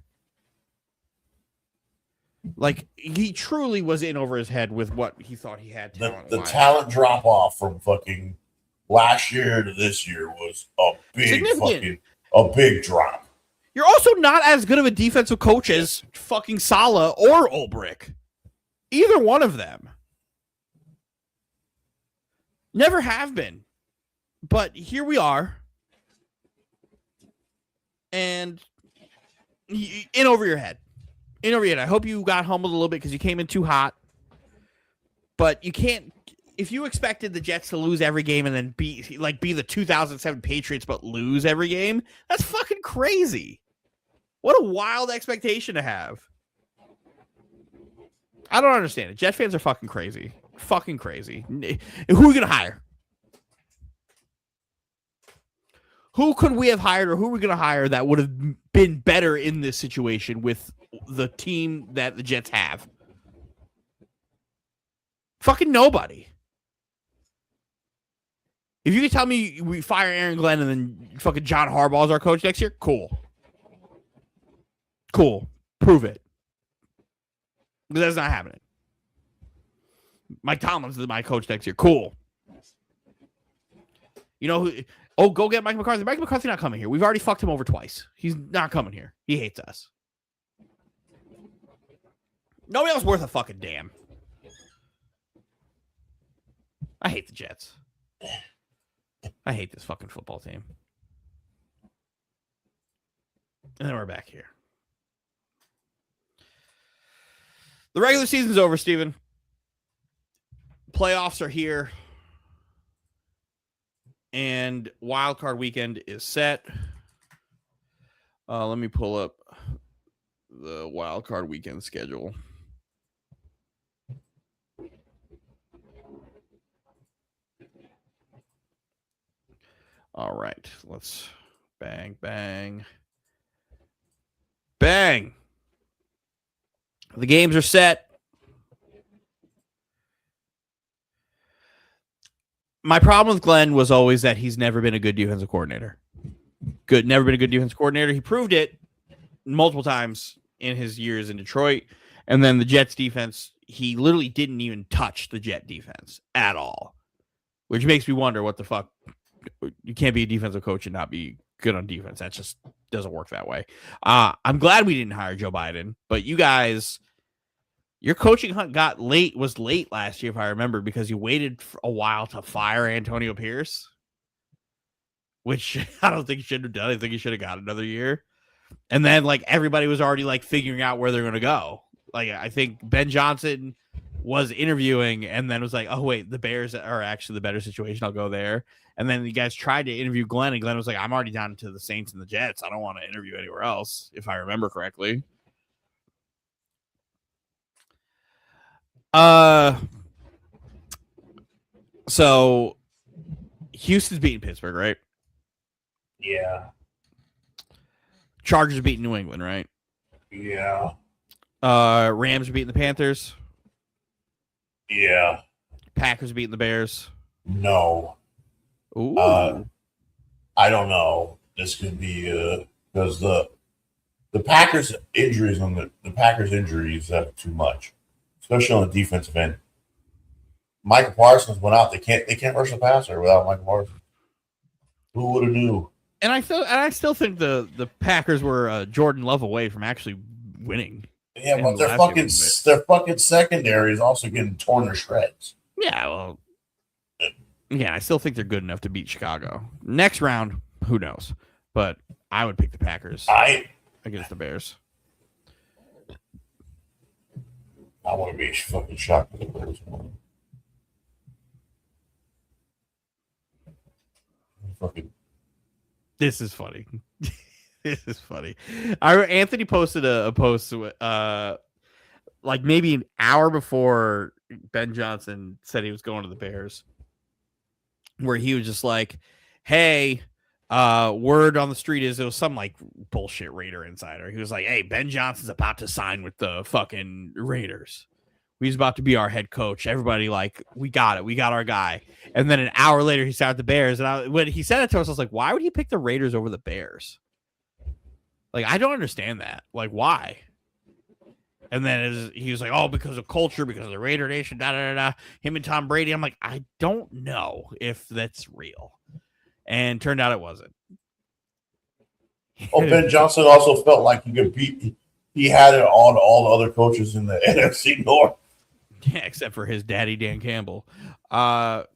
Like, he truly was in over his head with what he thought he had. The talent drop off from fucking last year to this year was a big drop. You're also not as good of a defensive coach as fucking Saleh or Ulbrich. Either one of them. Never have been. But here we are. And in over your head. In over your head. I hope you got humbled a little bit because you came in too hot. But you can't. If you expected the Jets to lose every game and then be the 2007 Patriots but lose every game, that's fucking crazy. What a wild expectation to have. I don't understand it. Jet fans are fucking crazy. Fucking crazy. Who are we going to hire? Who could we have hired, or who are we going to hire that would have been better in this situation with the team that the Jets have? Fucking nobody. If you could tell me we fire Aaron Glenn and then fucking John Harbaugh is our coach next year, cool. Cool. Prove it. But that's not happening. Mike Tomlin's my coach next year. Cool. You know who? Oh, go get Mike McCarthy. Mike McCarthy's not coming here. We've already fucked him over twice. He's not coming here. He hates us. Nobody else worth a fucking damn. I hate the Jets. I hate this fucking football team. And then we're back here. The regular season's over, Steven. Playoffs are here. And wild card weekend is set. Let me pull up the wild card weekend schedule. All right, let's bang. The games are set. My problem with Glenn was always that he's never been a good defensive coordinator. Never been a good defensive coordinator. He proved it multiple times in his years in Detroit. And then the Jets defense, he literally didn't even touch the Jet defense at all, which makes me wonder what the fuck. You can't be a defensive coach and not be good on defense. That just doesn't work that way. I'm glad we didn't hire Joe Biden, but you guys, your coaching hunt was late last year, if I remember, because you waited for a while to fire Antonio Pierce, which I don't think you should have done. I think you should have got another year. And then everybody was already figuring out where they're going to go. I think Ben Johnson was interviewing and then was like, oh wait, the Bears are actually the better situation. I'll go there. And then you guys tried to interview Glenn, and Glenn was like, I'm already down to the Saints and the Jets. I don't want to interview anywhere else, if I remember correctly. So Houston's beating Pittsburgh, right? Yeah. Chargers are beating New England, right? Yeah. Rams are beating the Panthers. Yeah. Packers are beating the Bears. No. Ooh. I don't know. This could be because the Packers injuries the Packers injuries have too much, especially on the defensive end. Michael Parsons went out. They can't rush the passer without Michael Parsons. Who would have knew? And I still think the Packers were Jordan Love away from actually winning. Yeah, but their fucking secondary is also getting torn to shreds. Yeah, well, yeah, I still think they're good enough to beat Chicago. Next round, who knows? But I would pick the Packers against the Bears. I want to be fucking shocked with the Bears. Fucking. This is funny. This is funny. Anthony posted a post maybe an hour before Ben Johnson said he was going to the Bears, where he was just like, hey, word on the street is it was some bullshit Raider insider. He was like, hey, Ben Johnson's about to sign with the fucking Raiders. He's about to be our head coach. Everybody we got it. We got our guy. And then an hour later he started the Bears. And when he said it to us, I was like, why would he pick the Raiders over the Bears? Like, I don't understand that. Like, why? And then he was like, oh, because of culture, because of the Raider Nation, da da da da. Him and Tom Brady. I'm like, I don't know if that's real. And turned out it wasn't. Oh, Ben Johnson also felt like he could beat. He had it on all the other coaches in the NFC North. Yeah, except for his daddy, Dan Campbell. Niners,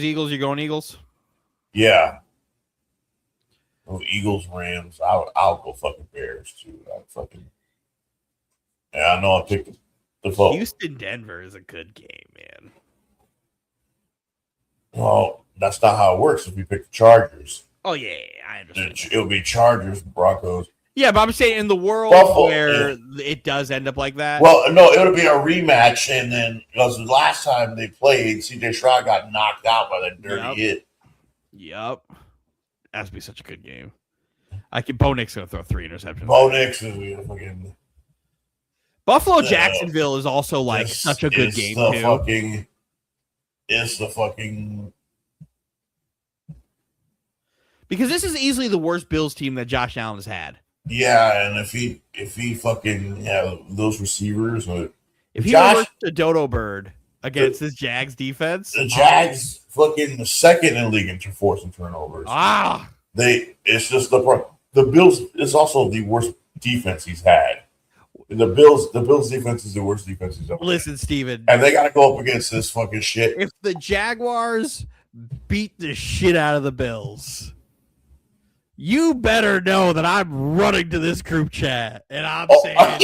Eagles. You going Eagles? Yeah. Oh, Eagles, Rams. I'll go fucking Bears too. Yeah, I know I picked the vote. Houston, Denver is a good game, man. Well, that's not how it works. If you pick the Chargers, oh yeah, I understand. It'll be Chargers, Broncos. Yeah, but I'm saying in the world where it does end up like that. Well, no, it'll be a rematch, and then because the last time they played, C.J. Stroud got knocked out by that dirty hit. Yep, that's be such a good game. Bo Nick's gonna throw 3 interceptions. Bo Nick's is fucking. Buffalo Jacksonville is also like such a good game too. It's the fucking. Because this is easily the worst Bills team that Josh Allen has had. Yeah, and if he fucking those receivers, if he works a dodo bird against this Jags defense, the Jags fucking the second in the league in forcing turnovers. It's just the Bills. It's also the worst defense he's had. The Bills defense is the worst defense he's ever. Listen, Steven. And they got to go up against this fucking shit. If the Jaguars beat the shit out of the Bills, you better know that I'm running to this group chat and I'm saying, boy,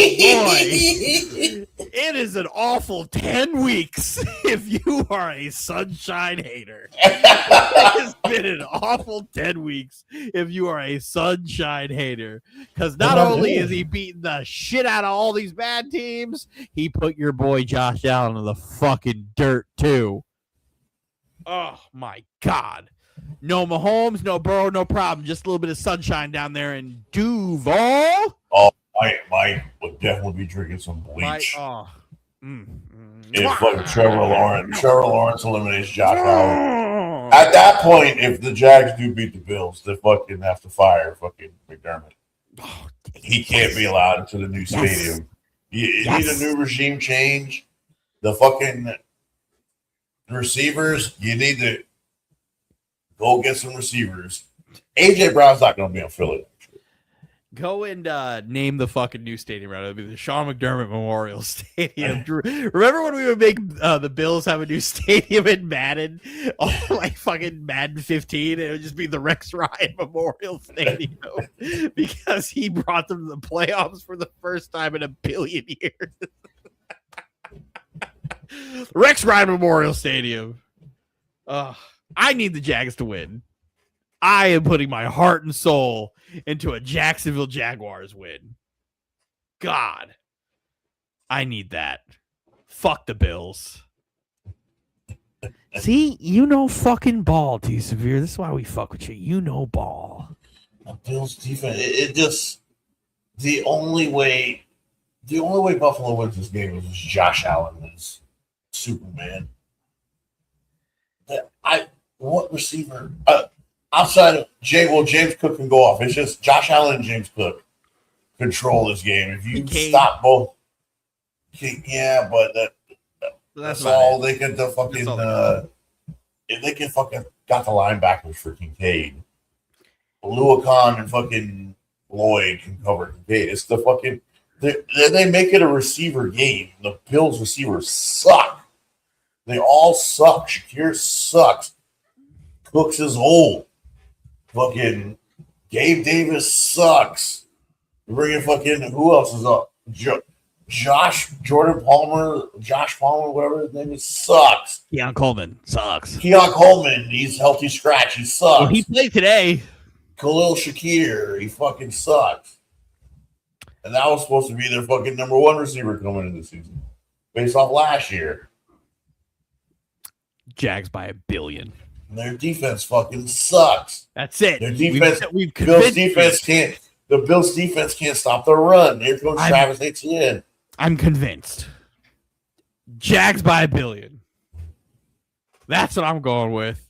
it is an awful 10 weeks if you are a Sunshine hater. It has been an awful 10 weeks if you are a Sunshine hater. Because not only is he beating the shit out of all these bad teams, he put your boy Josh Allen in the fucking dirt too. Oh, my God. No Mahomes, no Burrow, no problem. Just a little bit of sunshine down there in Duval. Oh, Mike would definitely be drinking some bleach. If fucking Trevor Lawrence eliminates Josh Allen. At that point, if the Jags do beat the Bills, they fucking have to fire fucking McDermott. He can't be allowed into the new stadium. You need a new regime change. The fucking receivers, you need to go get some receivers. AJ Brown's not going to be on Philly. Go and name the fucking new stadium. Right? It'll be the Sean McDermott Memorial Stadium. Remember when we would make the Bills have a new stadium in Madden? Like fucking Madden 15. It would just be the Rex Ryan Memorial Stadium because he brought them to the playoffs for the first time in a billion years. Rex Ryan Memorial Stadium. I need the Jags to win. I am putting my heart and soul into a Jacksonville Jaguars win. God, I need that. Fuck the Bills. See, you know fucking ball, T. Severe. This is why we fuck with you. You know ball. The Bills defense, it just the only way Buffalo wins this game is Josh Allen is Superman. What receiver outside of James Cook can go off. It's just Josh Allen and James Cook control this game. If you stop both, but that's all they can do. Fucking if they can fucking got the linebackers for Kincaid, Luakon and fucking Lloyd can cover Kincaid. It's the fucking they make it a receiver game. The Bills receivers suck. They all suck. Shakir sucks. Cooks is old. Fucking Gabe Davis sucks. We're bringing fucking who else is up? Josh Palmer, whatever his name is, sucks. Keon Coleman sucks. Keon Coleman, he's healthy scratch. He sucks. Well, he played today. Khalil Shakir, he fucking sucks. And that was supposed to be their fucking number one receiver coming into the season, based off last year. Jags by 1 billion. And their defense fucking sucks. That's it. Their defense, the Bills defense can't stop the run. Here comes Travis Etienne. I'm convinced. Jags by 1 billion. That's what I'm going with.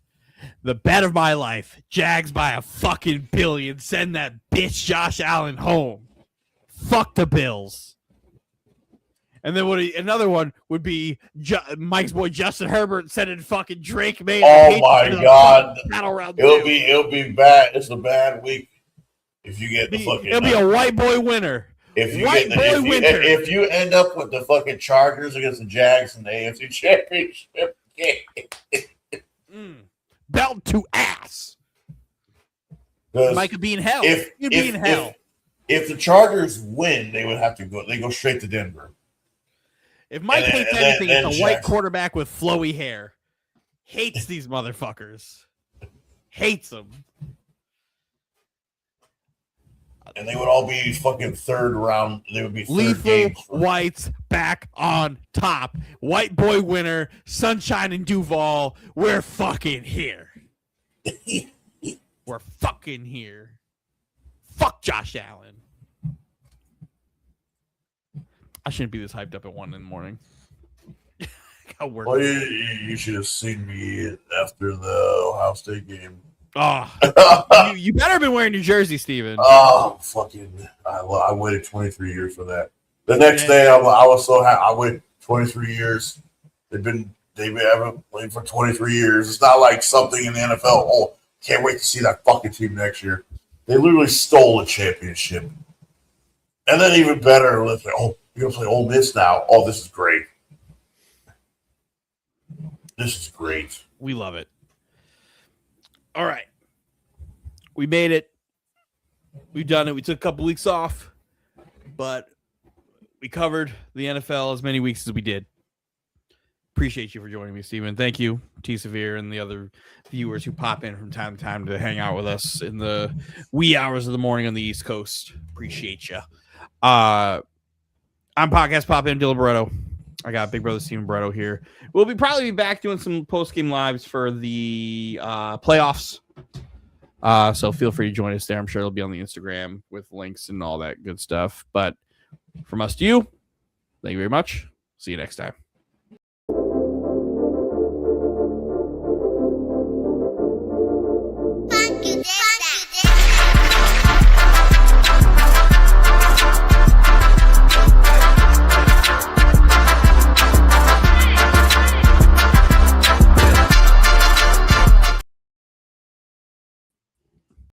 The bet of my life. Jags by a fucking billion. Send that bitch Josh Allen home. Fuck the Bills. And then another one would be Mike's boy Justin Herbert sending fucking Drake May. Oh my God! It'll be bad. It's a bad week if you get the fucking. It'll be a white boy winner. If you end up with the fucking Chargers against the Jags in the AFC Championship game, belt to ass. Mike could be in hell. If the Chargers win, they would have to go. They go straight to Denver. If Mike hates anything, it's a white quarterback with flowy hair. Hates these motherfuckers. Hates them. And they would all be fucking third round. They would be third lethal games. Whites back on top. White boy winner. Sunshine and Duval. We're fucking here. We're fucking here. Fuck Josh Allen. I shouldn't be this hyped up at 1 in the morning. Well, you should have seen me after the Ohio State game. Oh, you better have been wearing New Jersey, Steven. Oh, fucking! I waited 23 years for that. The next day, I was so happy. I waited 23 years. They've been playing for 23 years. It's not like something in the NFL. Oh, can't wait to see that fucking team next year. They literally stole a championship. And then even better, let's say, oh, you're going to play Ole Miss now. Oh, this is great. This is great. We love it. All right. We made it. We've done it. We took a couple weeks off, but we covered the NFL as many weeks as we did. Appreciate you for joining me, Steven. Thank you, T. Severe, and the other viewers who pop in from time to time to hang out with us in the wee hours of the morning on the East Coast. Appreciate you. I'm Podcast Pop in Dylan Barreto. I got Big Brother Steven Barreto here. We'll probably be back doing some post-game lives for the playoffs. So feel free to join us there. I'm sure it'll be on the Instagram with links and all that good stuff. But from us to you, thank you very much. See you next time.